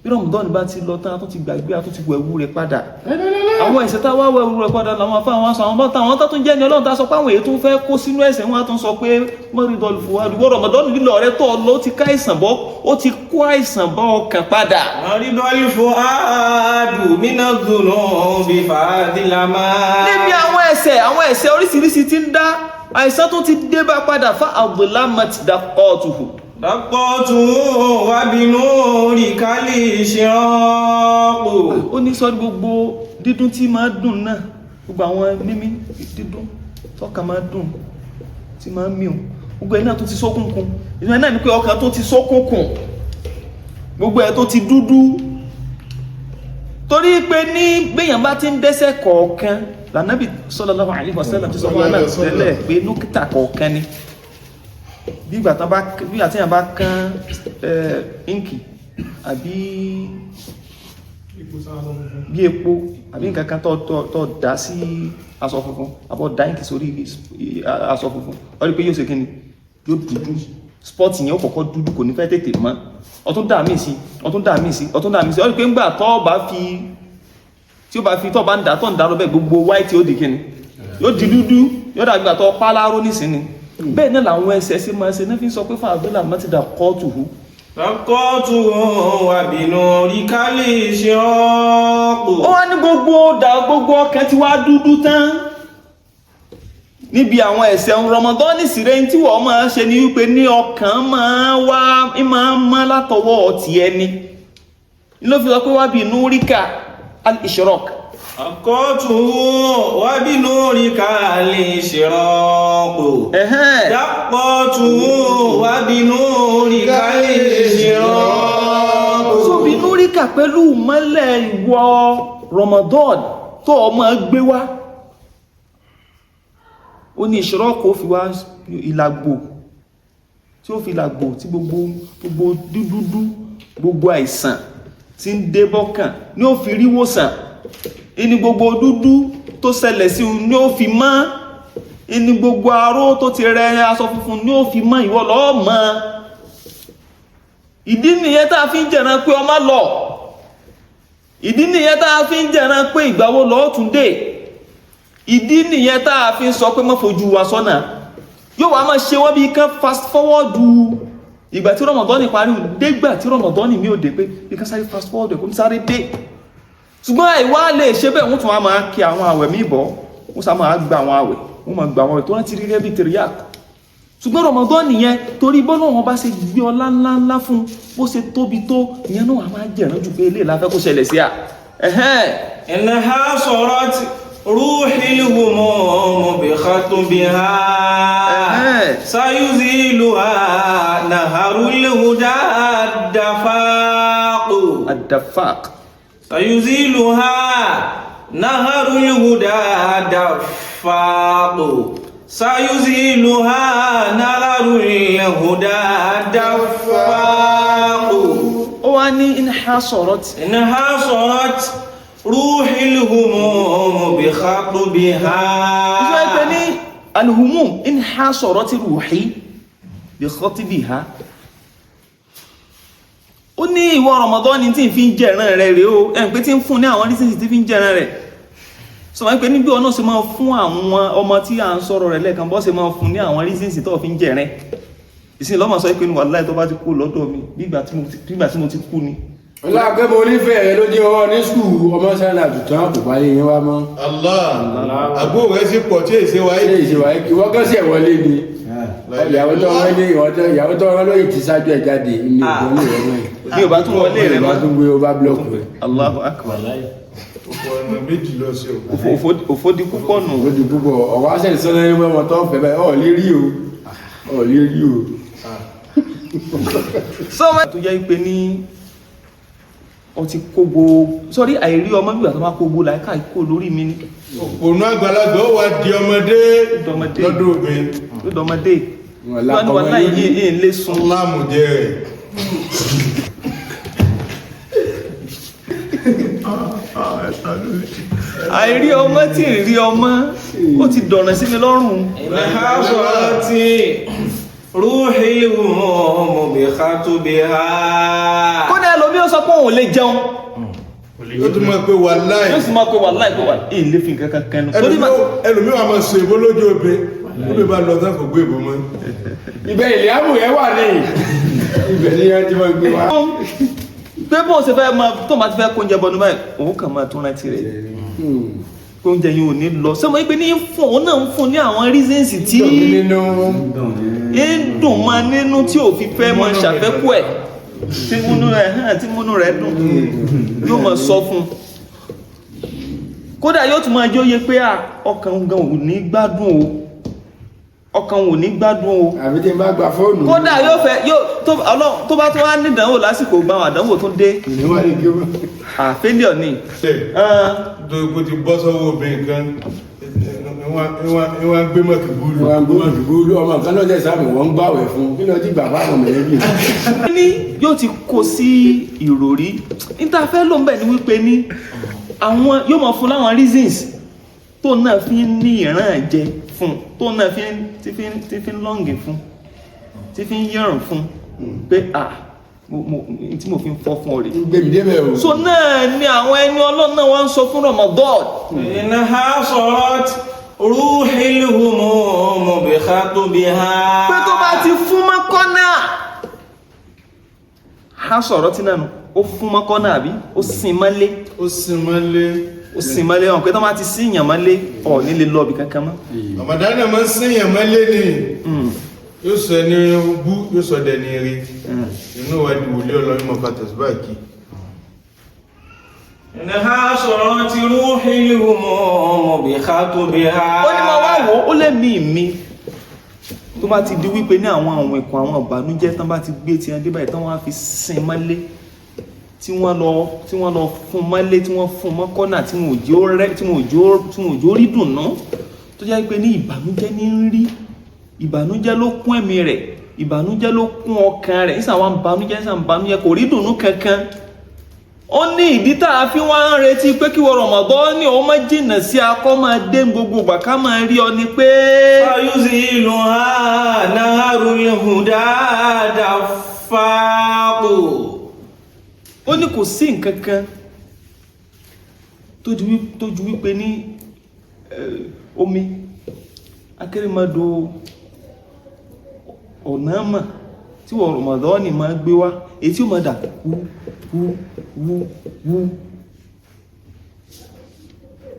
bí Ramadan bá ti lọ tán tó ti gbàgbé tó ti wẹ̀wú rẹ̀ padà àwọn ẹ̀ṣẹ̀ tá wá wẹ̀wú rẹ̀ padà làwọn afá àwọn aṣọ àwọn bọ́ta àwọn tó tún jẹ́ ní Ọlọ́run tá sọ pé àwọn èyí tó fẹ́ kó sínú ẹ̀ṣẹ̀ wọn tún sọ pé maridol fuadu wọ́n Ramadan lílọ rẹ̀ tó lọ ó ti ká àìsàn bọ́ ó ti kó àìsàn bọ́ ọkàn padà. maridol fuadu mina dhunubi fadhilamat. níbi àwọn ẹ̀ṣẹ̀ oríṣiríṣi ti ń dá àìsàn tó ti dé bá padà fa adlamat daqatuhu. daqatu wa binurikal shiram. ó ní sọ gbogbo dídùn tí máa dùn náà gbogbo àwọn mímí dídùn tọ́ka máa dùn tí máa mìíràn gbogbo ẹ̀ náà tó ti ṣókùnkùn ìdí náà ni pé ọkàn tó ti ṣókùnkùn gbogbo ẹ̀ tó ti dúdú torí pé ní gbéyàn bá ti ń dẹ́ṣẹ̀ kọ̀ọ̀kan lànàbì sallallahu alaihi wasallam ti sọ fún ọ̀nà tẹ́lẹ̀ pé nókítà kọ̀ọ̀kan ni bí ìgbà tí yàn bá kán ínkì àbí bí epo àbí nǹkan kan tó dá sí aṣọ funfun àbọ̀ dá ínkì sórí aṣọ funfun ó rí pé yóò ṣe kí ni yóò dúdú sport yẹn ó kọ́kọ́ dúdú kò ní fẹ́ tètè mọ́ ọtún dà mí sí ọtún dà mí sí ọtún dà mí sí ó rí pé ńgbà tó bá fi tó bá ń dà tó ń darọ́ bẹ́ẹ̀ gbogbo white ó di kí ni yóò di dúdú yóò dàgbà tó pálárò nísìnyí bẹ́ẹ̀ náà làwọn ẹsẹ̀ sí máa ṣe ní fi sọ pé fún àbúlà mọ́tìdà kọ́ọ̀tù hù Faqatu wa binurika lishraqu. ó wá ní gbogbo ọkàn tí wá dúdú tán níbi àwọn ẹ̀ṣẹ̀ Ramadan síre tí wọ́n máa ṣe ní wípé ní ọkàn máa mọ́ látọwọ́ ti ẹni ló fi sọ pé wa binurika al-ishraq Faqatu wa binurika lishraqu. Faqatu wa binurika lishraqu. So binurika pẹ̀lú mọ́lẹ̀ ìwọ Ramadan tó ọmọ gbé wá ó ní ìṣirọ́kù ó fi wá ìlàgbò tí ó fi ìlàgbò tí gbogbo dúdúdú gbogbo àìsàn tí ń dé bọ́kàn ní ó fi ríwòsàn ìní gbogbo dúdú tó ṣẹlẹ̀ sí ní ó fi mọ́ ìní gbogbo aró tó ti rẹ aṣọ funfun ní ó fi mọ́ ìwọ lọ́ọ́ mọ́ ìdí nìyẹn tá a fi ń jẹ̀ràn pé ọmọ lọ ìdí nìyẹn tá a fi ń jẹ̀ràn pé ìgbàwo lọ́ọ́ tún dé ìdí nìyẹn tá a fi ń sọ pé má fojú wa sọ́nà yóò wá máa ṣe wọ́n bí kán fast forward ìgbà tí Ramadan parí dégbà tí Ramadan mi ò dé pé bí kán sáré fast forward kó ní sáré dé ṣùgbọ́n àìwá lè ṣe bẹ́ẹ̀ wọ́n tún wá máa kí àwọn àwẹ̀ mí bọ́ wọ́n sá máa gba àwọn àwẹ̀ wọ́n máa gba àwọn àwẹ̀ tó rántí rí rẹ́bí tìrìyà ṣùgbọ́n Ramadan nìyẹn torí bọ́nà wọn bá ṣe gbé ọlá ńláńlá fún bó ṣe tóbi tó ìyẹn náà wà máa jẹ̀rán jù pé ilé ìlàfẹ́ kó ṣẹlẹ̀ sí à Innaha sarat ruhil humum bi khatbiha sayuziluha naharul huda ad-dafaq sayuziluha naharul huda ad-dafaq sayuziluha naharul huda ad-dafaq ó wá ní inhasarat ruhil humum bi khatbiha. ìṣẹ́ ìpẹ́ ní alhumum inhasarat ruhi bi khatbiha ó ní ìwọ Ramadan ní tí ń fi ń jẹ̀rán rẹ̀ rẹ̀ o ẹ̀ ń pé tí ń fún ní àwọn rísìsì tí fi ń jẹ̀rán rẹ̀ sọ wọ́n pé níbi ọ̀nà sí máa fún àwọn ọmọ tí a ń sọ̀rọ̀ rẹ̀ lẹ́ẹ̀kan bọ́ sí máa fún ní àwọn rísìsì tó fi ń jẹ̀rán ìsìn lọ́mọ sọ pé ní wàláhì tó bá ti kú lọ́dọ̀ mi nígbà tí mo ti kú ni ọlọ́pẹ́ mo nífẹ̀ẹ́ rẹ ló jẹ́ ọwọ́ ní skúù ọmọ sára àtútàn kò bá yẹn wá mọ́. Allah àbúrò rẹ̀ sí pọ̀ tí èsè wáyé. ìwọ́n kọ́sẹ̀ wọlé ni ìyàwó tó wọ́n lóyìn ti ṣáájú ẹ̀ jáde ní ìgbọ́nlé rẹ̀ mọ́ ẹ̀. bí o bá tún wọlé rẹ̀ mọ́ tún gbé o bá blọ́ọ̀kù rẹ̀. Allahu akbar. ọ̀nà méjì lọ sí òfòdì púpọ̀ nù. òfòdì púpọ̀ ọ̀wá sẹ́ni sọ́nà ní wọ́n tó fẹ́ báyìí ọ̀ lè rí o. sọ́wọ́n tó jẹ́ pé ní ọtí kógbó sọ́rí àìrí ọmọ bí wà tó máa kógbó láìka ìkó lórí mi ní òpònú àgbàlagbà ó wà di ọmọdé lọ́dọ̀ obìnrin lọ́dọ̀ọmọdé wọ́n ni wọ́n láì yí lé sun láàmù jẹ́ rẹ̀ àìrí ọmọ tí ìrí ọmọ ó ti dọ̀nà sí mi lọ́rùn Innaha sarat ruhil humum bi khatbiha. kódà ẹlòmí ó sọ pé òun lè jẹun ó tún mọ̀ pé wà láì yóò sì máa pé wà láìpẹ́ wà èyí lè fi nǹkan kan kẹnu ẹlòmí wà máa sọ èbó lójú obìn ó lè bá lọ tán kò gbé ìbò mọ́ ibẹ̀ ilẹ̀ àmù yẹn wà ní ibẹ̀ ni wọ́n ti máa gbé wá. pé bó ṣe fẹ́ máa tó máa ti fẹ́ kóúnjẹ bọnú báyìí òun kàn máa tún rántí rẹ̀ kóúnjẹ yìí ò ní lọ sọmọ pé ní fún òun náà ń fún ní àwọn reasons tí ń dùn máa nínú tí ò fi fẹ́ máa ṣàfẹ́kù ẹ̀ tí múnú rẹ̀ dùn yóò máa sọ fún kódà yóò tún máa jẹ́ òye pé ọkàn gan ò ní gbádùn o àbí tí n bá gba fóònù kódà yóò fẹ́ tó bá tó wá nídànwò lásìkò gba àwọn àdánwò tó dé ìníwájú kí wọ́n failure ni tó ipò ti bọ́ sọ́wọ́ obìnrin kan ìwọ̀n gbé mọ́kì búrú. wọ́n gbọ́ ìgbóòlù ọmọ kan náà jẹ́ sáàmì wọ́n ń gbàwẹ̀ fún kí ló ti gbà fáwọn mẹ̀lẹ́bí. ní yóò ti kó sí ìròrí níta fẹ́ ló ń bẹ̀ ní wípé ní àwọn yóò máa fún láwọn reasons tó náà fi ń ní ìran jẹ fún tó náà ti fi ń lọ́ǹgì fún tí fi ń yẹ̀rùn fún pé tí mo fi ń fọ́ fún ọ rẹ̀. gbèmí débẹ̀ o. so náà ni àwọn ẹni ọlọ́run náà wọ́n ń sọ fún Ramadan. إنها صارت روحي الهموم بخطبها. pé tó bá ti fún mọ́kànnà ha sọ̀rọ̀ tí náà ó fún mọ́kànnà àbí ó sin mọ́lé ó sin mọ́lé. ó sin mọ́lé wọn pé tó bá ti sí ìyàn mọ́lé ọ̀ nílé lọ́ọ̀bì kankan mọ́. Ramadan máa ń sínyàn mọ́lé ni yóò sọ ẹni bú yóò sọ dẹni rí inú wa ni wòlé ọlọ́rin mọ̀ fàtẹ̀sí báàkì. إنها صارت روحي الهموم بخطبها. ó ní mo wá wò ó lé mi tó bá ti di wípé ní àwọn ẹ̀kọ́ àwọn ìbànújẹ́ tán bá ti gbé ti ẹdí báyìí tán wọ́n á fi sin mọ́lé tí wọ́n lọ fún mọ́lé tí wọ́n fún mọ́kànnà tí wọ́n ò jó rí dùnú tó jẹ́ pé ní ìbànújẹ́ ní ń rí ìbànújẹ́ ló kún ẹ̀mí rẹ̀ ìbànújẹ́ ló kún ọkàn rẹ̀ ìsàwọn ìbànújẹ́ kò rí dùnú kankan. ó ní ìdí tá a fi wá ń retí pé kí wọ́n Ramadan ní ó má jìnnà sí akọ́ máa dé gbogbo ìgbà ká máa rí ọ ni pé. فيزيلها نهر الهدى دفاق. ó ní kò sí nǹkan kan tó ju wípé ní omi akérèmọdò ọ̀nà mà tí wọ́n Ramadan ní máa gbé wá èyí tí ó máa dà wú.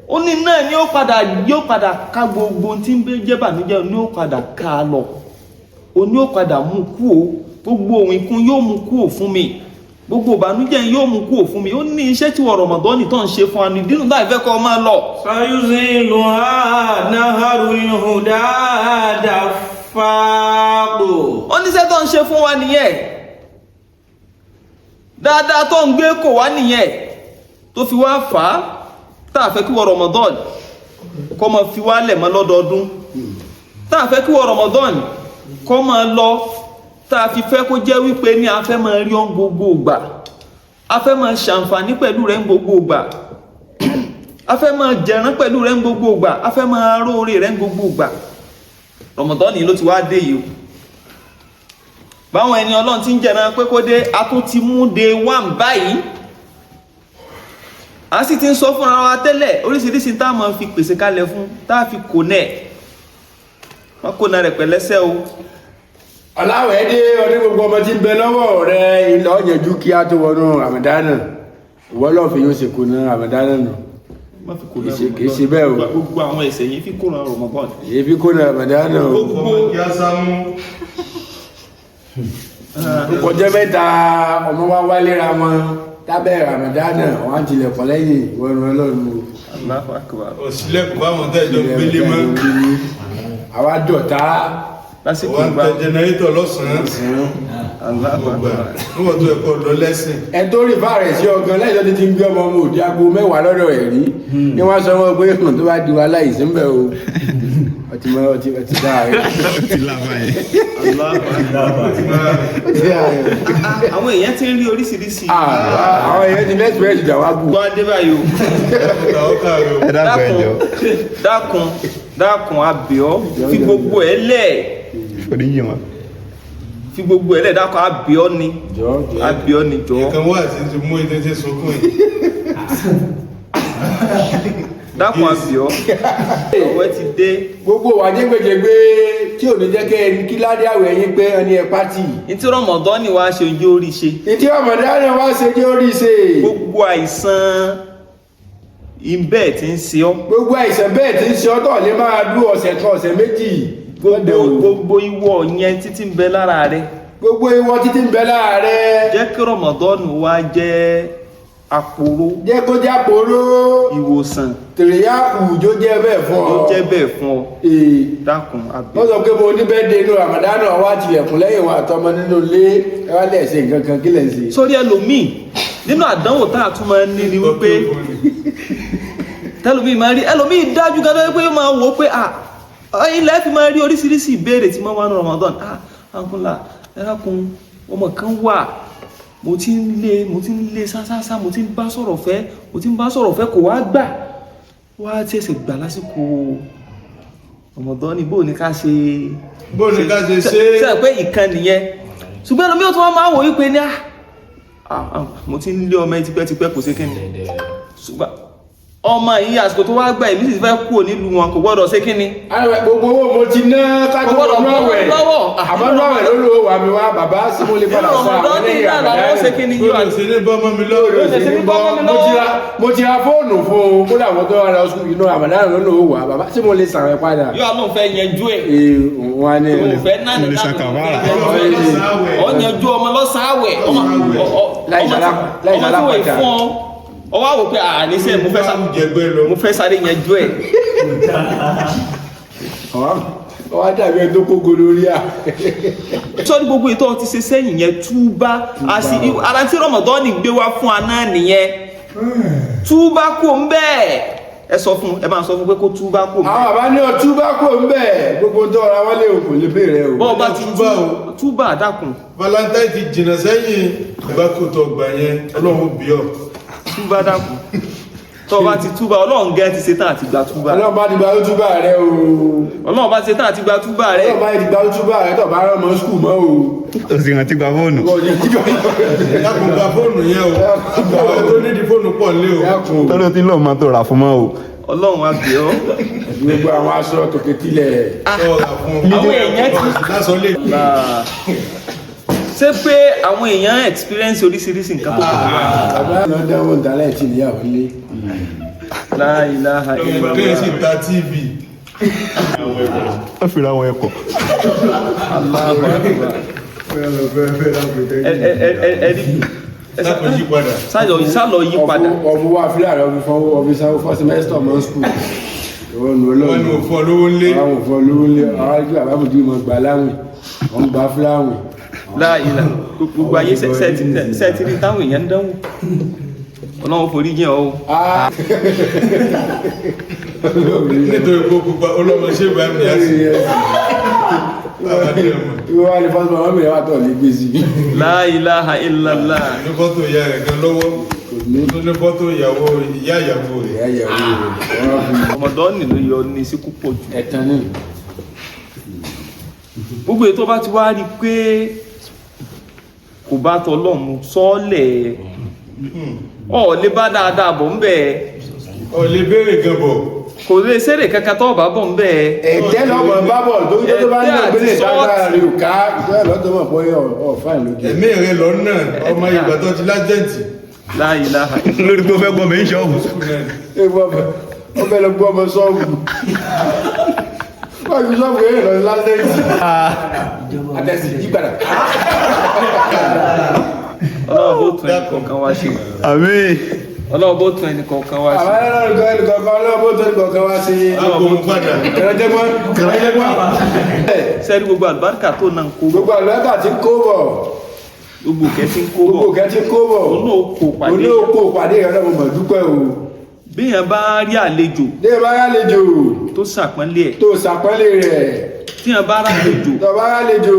ó ní náà ni yóò padà ká gbogbo tí ń bẹ jẹ́ bànújẹ́ ní ó padà ká lọ ó ní ó padà mú kú o gbogbo òun ikún yóò mú kú ò fún mi gbogbo ìbànújẹ́ yóò mú kú ò fún mi ó ní iṣẹ́ tí wọ́n Ramadan tó ń ṣe fún wa ní dínú láì fẹ́ kọ́ máa lọ. فيزيلها نهر الهدى دفاق. ó ní iṣẹ́ tó ń ṣe fún wa nìyẹn dáadáa tó ń gbé kò wá nìyẹn tó fi wá fà á tá a fẹ́ kí wọ́n Ramadan kó máa fi wá lẹ̀ mọ́ lọ́dọọdún tá a fẹ́ kí wọ́n Ramadan kó máa lọ tá a fi fẹ́ kó jẹ́ wípé ní a fẹ́ máa rí ọ́n gbogbo ìgbà a fẹ́ máa ṣàǹfààní pẹ̀lú rẹ̀ ń gbogbo ìgbà a fẹ́ máa jẹ̀rán pẹ̀lú rẹ̀ ń gbogbo ìgbà a fẹ́ máa róore rẹ̀ ń gbogbo ìgbà Ramadan ló ti wá dé yìí o báwọn ẹni Ọlọ́run ti ń jẹ̀rán pé kó dé a tún ti mú day 1 báyìí a sì ti ń sọ fúnra wa tẹ́lẹ̀ oríṣiríṣi tá a máa fi pèsè kalẹ̀ fún tá a fi kò nẹ̀ wọ́n kò nà rẹ̀ pẹ̀lẹ́sẹ̀ o. aláwẹ̀ dé ọdún gbogbo ọmọ tí ń bẹ lọ́wọ́ rẹ ilẹ̀ ọ̀yẹ̀jú kí á tó wọnú Ramadana ìwọ lọ́ọ̀ fi yóò ṣe kò ná Ramadana nù kìí ṣe bẹ́ẹ̀ o gbogbo àwọn ẹ̀ṣẹ̀ yìí fi kó na Ramadan èyí fi kò ná Ramadana o kọjá mẹ́ta ọmọ wa wálera wọn tábẹ́ Ramadana wọn á tilẹ̀ pọ̀ lẹ́yìn ìwọ̀n Ọlọ́run o. Allahu Akbar. òsìlẹ̀kùn báwọn tẹ́jọ gbélé mọ́ àwa dọ̀tá lásìkò wọ́n ìgbà tẹ jẹnẹrétọ̀ lọ́sàn-án Allahu Akbar. níwọ̀n tó ẹ̀kọ́ lọ lẹ́sìn. ẹ tó rí fáàrẹ̀ sí ọgán lẹ́yìn tó ti ń gbé ọmọ ọmọ òdi aago 10 lọ́dọ̀ ẹ̀ rí ní wọ́n sọ wọ́n pé hàn tó bá di wa láìsí ń bẹ̀ o ọtí dáa rẹ̀. àwọn èèyàn ti ń rí oríṣiríṣi àwọn èèyàn ti lẹ́sìn rẹ̀ ìjà wá gùn. gbọ́ adébáyò dákun abíọ́ fi gbogbo ẹ̀ lẹ̀ fi gbogbo ẹ̀ lẹ̀ dákun abíọ́ ni jọ ìkan wà tí ti mú ìtẹ́tẹ́ sọkún yìí. dákun abíọ́ ọ̀wẹ́ ti dé. gbogbo wa jẹ́gbẹ̀jẹ̀gbé tí ò ní jẹ́ kẹ́ ẹni kí ládé àwẹ̀ yín pé ẹni ẹ̀ pátì. ìtí Ramadan ni wàá ṣe ojú orí ṣe. ìtí Ramadan wá ṣe jẹ́ orí ṣe. gbogbo àìsàn ìbẹ́ẹ̀ tí ń ṣe ọ́. gbogbo àìsàn bẹ́ẹ̀ tí ń ṣe ọ́ tọ̀ lè máa dú ọ̀sẹ̀ kan ọ̀sẹ̀ méjì. gbogbo ìwọ yẹn títí ń bẹ lára rẹ. gbogbo ìwọ títí ń bẹ lára rẹ. jẹ́ kí Ramadan wá jẹ́ àpòrò. jẹ́ kó jẹ́ àpòrò. ìwòsàn. tèrèyàkù jó jẹ́ bẹ́ẹ̀ fún ọ. jó jẹ́ bẹ́ẹ̀ fún ọ. dákun àbí. wọ́n sọ pé mo ní bẹ́ẹ̀ dé inú Ramadan wá tilẹ̀kùn lẹ́yìn wa àtọmọ nínú ilé ẹ wá lẹ̀ ṣe nǹkan kan kí lẹ̀ ṣe. sórí ẹlòmíì nínú àdánwò tá a tún máa ń ní ni wípé tẹ́lómi máa rí ẹlòmí dájú gan lọ́wọ́ pé ó máa wò ó pé ilẹ̀ fi máa rí oríṣiríṣi ìbéèrè tí máa wà ní Ramadan àkúnlá ẹ̀rákun ọmọ kan wà mo ti ń lé sásásá mo ti ń bá sọ̀rọ̀ fẹ́ kò wá gbà wá tí ẹsẹ̀ gbà lásìkò Ramadan ní bóò ní ká ṣe ṣe pé ìkan nìyẹn ṣùgbọ́n ẹlòmí ó tún wọ́n máa wò wípé ní mo ti ń lé ọmọ tipẹ́tipẹ́ kò sí kí ni ṣùgbọ́n ọmọ yìí àsìkò tó wá gbà ìlú sì fẹ́ kúrò nílùú wọn kò gbọ́dọ̀ ṣe kí ni. gbogbo owó mo ti ná kájú lọ́wẹ̀ àmọ́ lọ́wẹ̀ ló lò wà mí wá bàbá sí mo lè padà sọ àwọn ẹlẹ́yìn àbàdàn mo ti ra fóònù fún un kó làwọn tó ra ọsùn inú àbàdàn ló lò wà bàbá sí mo lè sàrẹ̀ padà. yóò lóun fẹ́ yanjú ẹ̀. wọn ni òun fẹ́ náà ní ọ̀ yanjú ọmọ lọ́sàáwẹ̀ ọmọ tí wọ́n fún ọ ọwọ́ àwọ̀ pé àníṣẹ́ mo fẹ́ sáré yanjú ẹ̀. ọwọ́ dàbí ẹ̀ tó kógo lórí à. sọ ní gbogbo ètò ti ṣe sẹ́yìn yẹn túbá ara tí Ramadan gbé wá fún aná nìyẹn túbá kò ń bẹ́ẹ̀ ẹ máa sọ fún pé kó túbá kò ń bẹ́ẹ̀. àwọn bàbá ní ọ túbá kò ń bẹ́ẹ̀ gbogbo tó ọ̀rọ̀ wọn lè kò lè béèrè o. bọ́ọ̀ bá ti túbá dákun. Valentine ti jìnnà sẹ́yìn ìbákòtò ọgbà yẹn Ọlọ́run bí ọ. túbá dákun tó bá ti túbá Ọlọ́run gẹ́ ti ṣetán àti gba túbá. Ọlọ́run bá ti gba túbá rẹ o. Ọlọ́run bá ti ṣetán àti gba túbá rẹ. Ọlọ́run bá ti gba túbá rẹ tó bá rán mọ́ skul mọ́ o. o sì rántí gba fóònù. dákun gba fóònù yẹn o àwọn tó nídìí fóònù pọ̀ lé o. tọ́lọ́ tí lọ́ọ̀ máa tó rà fún mọ́ o. Ọlọ́run á bẹ̀ ọ́. gbogbo àwọn aṣọ tòkè tilẹ̀. àwọn èèyàn ti ṣé pé àwọn èèyàn experience oríṣiríṣi nǹkan tó kọ̀ wá. àbá náà dáwọ́ ìdálẹ̀ tí ìyàwó lé. La ilaha illallah. kéèyàn sì ta TV. wọ́n fi ra àwọn ẹ̀kọ́. sálọ yí padà. ọmọ wa fílà rẹ ọfíìsì fọ́ semester mọ́ skul. wọ́n ní òfò lówó ńlé. àwọn òfò lówó ńlé àwọn àgbẹ̀ àbábùdí mọ̀ gbà láwìn wọ́n gbà fúláwìn. láàyè gbogbo ayé sẹ́ẹ̀tìrì táwọn èèyàn ń dánwò Ọlọ́run forí jìn ọ́. nítorí kó pupa ọlọ́mọ ṣé bá mi yá sí. ìwọ wa ni fásitì àwọn mìíràn wà tọ̀ ní gbèsè. La ilaha illallah. ní fọ́tò ìyá rẹ̀ gan lọ́wọ́ tó ní fọ́tò ìyá ìyàwó rẹ̀. Ramadan ló yọ ní sí púpọ̀ jù. ẹ̀tàn ni. gbogbo ètò bá ti wá rí pé kò bá tọlọ́mù sọ́ọ̀lẹ̀ ọ̀ lè bá dáadáa bọ̀ ń bẹ̀. ọ̀ lè béèrè gan bọ̀. kò lè sẹ́rẹ̀ kankan tó bá bọ̀ ń bẹ̀. ẹ̀jẹ̀ lọ́mọ bá bọ̀ tó bá ní ìgbélé ìtagbára rẹ̀ ò ká ìjọba lọ́tọ́ mọ̀ pé ọ̀fáì lójú. ẹ̀mí rẹ̀ lọ náà ọmọ ìgbà tó ti lájẹ̀ǹtì. La ilaha. lórí pé ó fẹ́ gbọ́ mi ń ṣọ́ọ̀bù. ó fẹ́ lọ gbọ́ ọmọ sọ́ọ̀bù. wọ́n fi sọ́ọ̀bù yẹn lọ lájẹ̀ǹtì. àtẹ̀sí yípadà. Ọlọ́run bó tún ẹnì kọ̀ọ̀kan wá ṣe. àmín. Ọlọ́run bó tún ẹnì kọ̀ọ̀kan wá ṣe. àwọn ẹnì kọ̀ọ̀kan wá sí. agbóhùn padà. kẹrẹjẹgbọn. sẹ́ẹ̀rí gbogbo àlùbáríkà tó náà ń kó bọ̀. gbogbo àlùbáríkà ti ń kó bọ̀. gbogbo kẹ́tí ń kó bọ̀. gbogbo kẹ́tí ń kó bọ̀. olóòkó pàdé ìrọ̀lẹ́ mo mọ̀ dúpẹ́ o. bí yẹn bá rí àlejò. bí yẹn bá rí àlejò. tó ṣàpọ́nlé ẹ̀. tó ṣàpọ́nlé rẹ̀. tí yẹn bá rí àlejò. tó bá rí àlejò.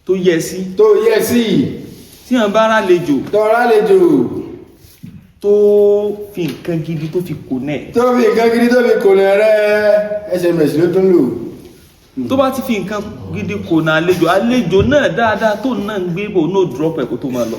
tó yẹ sí. tó yẹ sí. tí yẹn bá rí àlejò. tó rí àlejò. tó fi nǹkan gidi tó fi kò náà. tó fi nǹkan gidi tó fi kò náà rẹ̀ SMS ló tún lò. tó bá ti fi nǹkan gidi kò náà àlejò náà dáadáa tó náà ń gbé bò ní ò drop ẹ̀ kó tó máa lọ.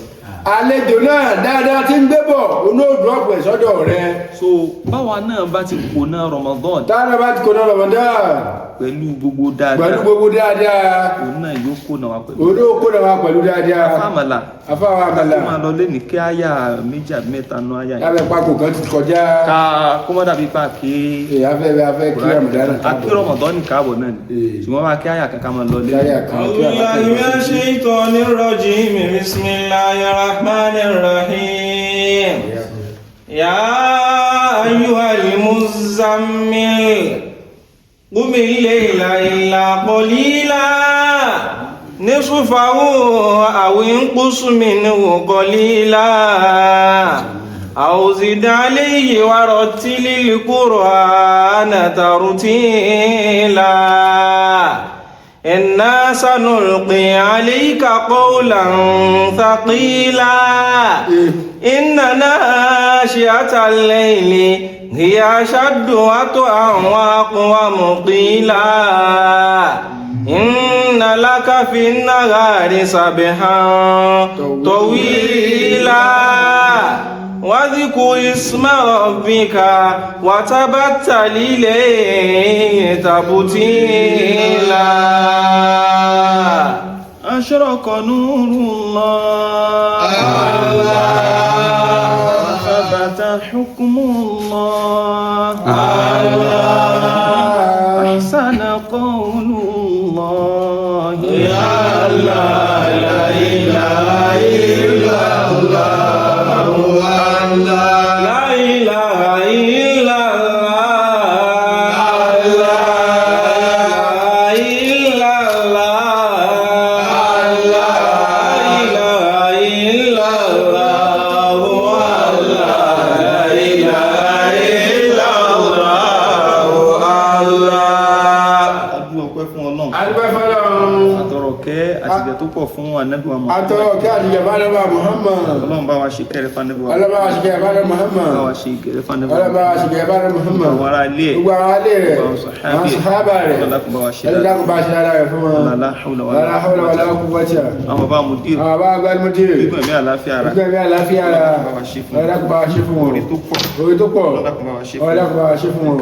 àlejò náà dáadáa tí ń gbé bọ̀ olóòdù ọ̀pẹ̀ sọ́dọ̀ rẹ̀. so báwa náà bá ti kò náà Ramadan. táwọn bá ti kò náà Ramadan. pẹ̀lú gbogbo dáadáa. pẹ̀lú gbogbo dáadáa. òun náà yóò kó náà wá pẹ̀lú. òun yóò kó náà wá pẹ̀lú dáadáa. afáàmàlà. afáàmàlà. kó máa lọ lé ní kí àyà méjì àbí mẹ́ta nú àyà yìí. lábẹ́ pákó kan ti kọjá. ká kó má dàbí pa kí. afẹ́ kí Ramadan káàbọ̀. akí Ramadan káàbọ̀ náà ni. ṣùgbọ́n wá kí àyà kankan máa lọ lé. يا أيها المزمل قم الليل إلا قليلا نصفه أو انقص منه قليلا أو زد عليه ورتل القرآن ترتيلا إنا سنلقي عليك قولا ثقيلا إن ناشئة الليل هي أشد وطئا وأقوم قيلا إن لك في النهار سبحا طويلا واذكر اسم ربك وتبتل إليه تبتيلا أشرق نور الله ثبت حكم الله أحسن قول الله يا الله لا إله إلا الله لا إله إلا الله لا إله إلا الله لا إله إلا الله لا إله إلا الله. adúgbò pẹ́ fún ọlọ́run adúpẹ́ fọlọ́run àtọ̀rọ̀ kẹ́ àtìgẹ̀ tó pọ̀ fún ànábì wa Muhammad. atọ́rọ̀ kí àdìyẹ bá lọ́wọ́ Muhammad ọlọ́run bá wa ṣe kẹ́rẹ́ fún ànábì wa ọlọ́ba wa ṣìkẹ́ bá lọ́wọ́ Muhammad bá wa ṣe ìgẹ̀rẹ́ fún ànábì wa ọlọ́ba wa ṣìkẹ́ bá lọ́wọ́ Muhammad àwọn ará ilé ẹ̀ gbogbo àwọn alẹ́ rẹ̀ àwọn àwọn sàhábà rẹ̀ ọlọ́dàkùn bá wa ṣe ẹlẹ́dàkùn bá ṣe dára rẹ̀ fún wọn lálá hawla wàlá hawla wàlá quwwata àwọn bàbá mùdír àwọn bá gbádùmọ́dìrì gbígbọ̀n ní àlàáfíà ara gbẹ̀mí àlàáfíà ara bá wa ṣe fún ọlọ́dàkùn bá ṣe fún wọn orí tó pọ̀ orí tó pọ̀ ọlọ́dàkùn bá wa ṣe fún ọlọ́dàkùn bá ṣe fún wọn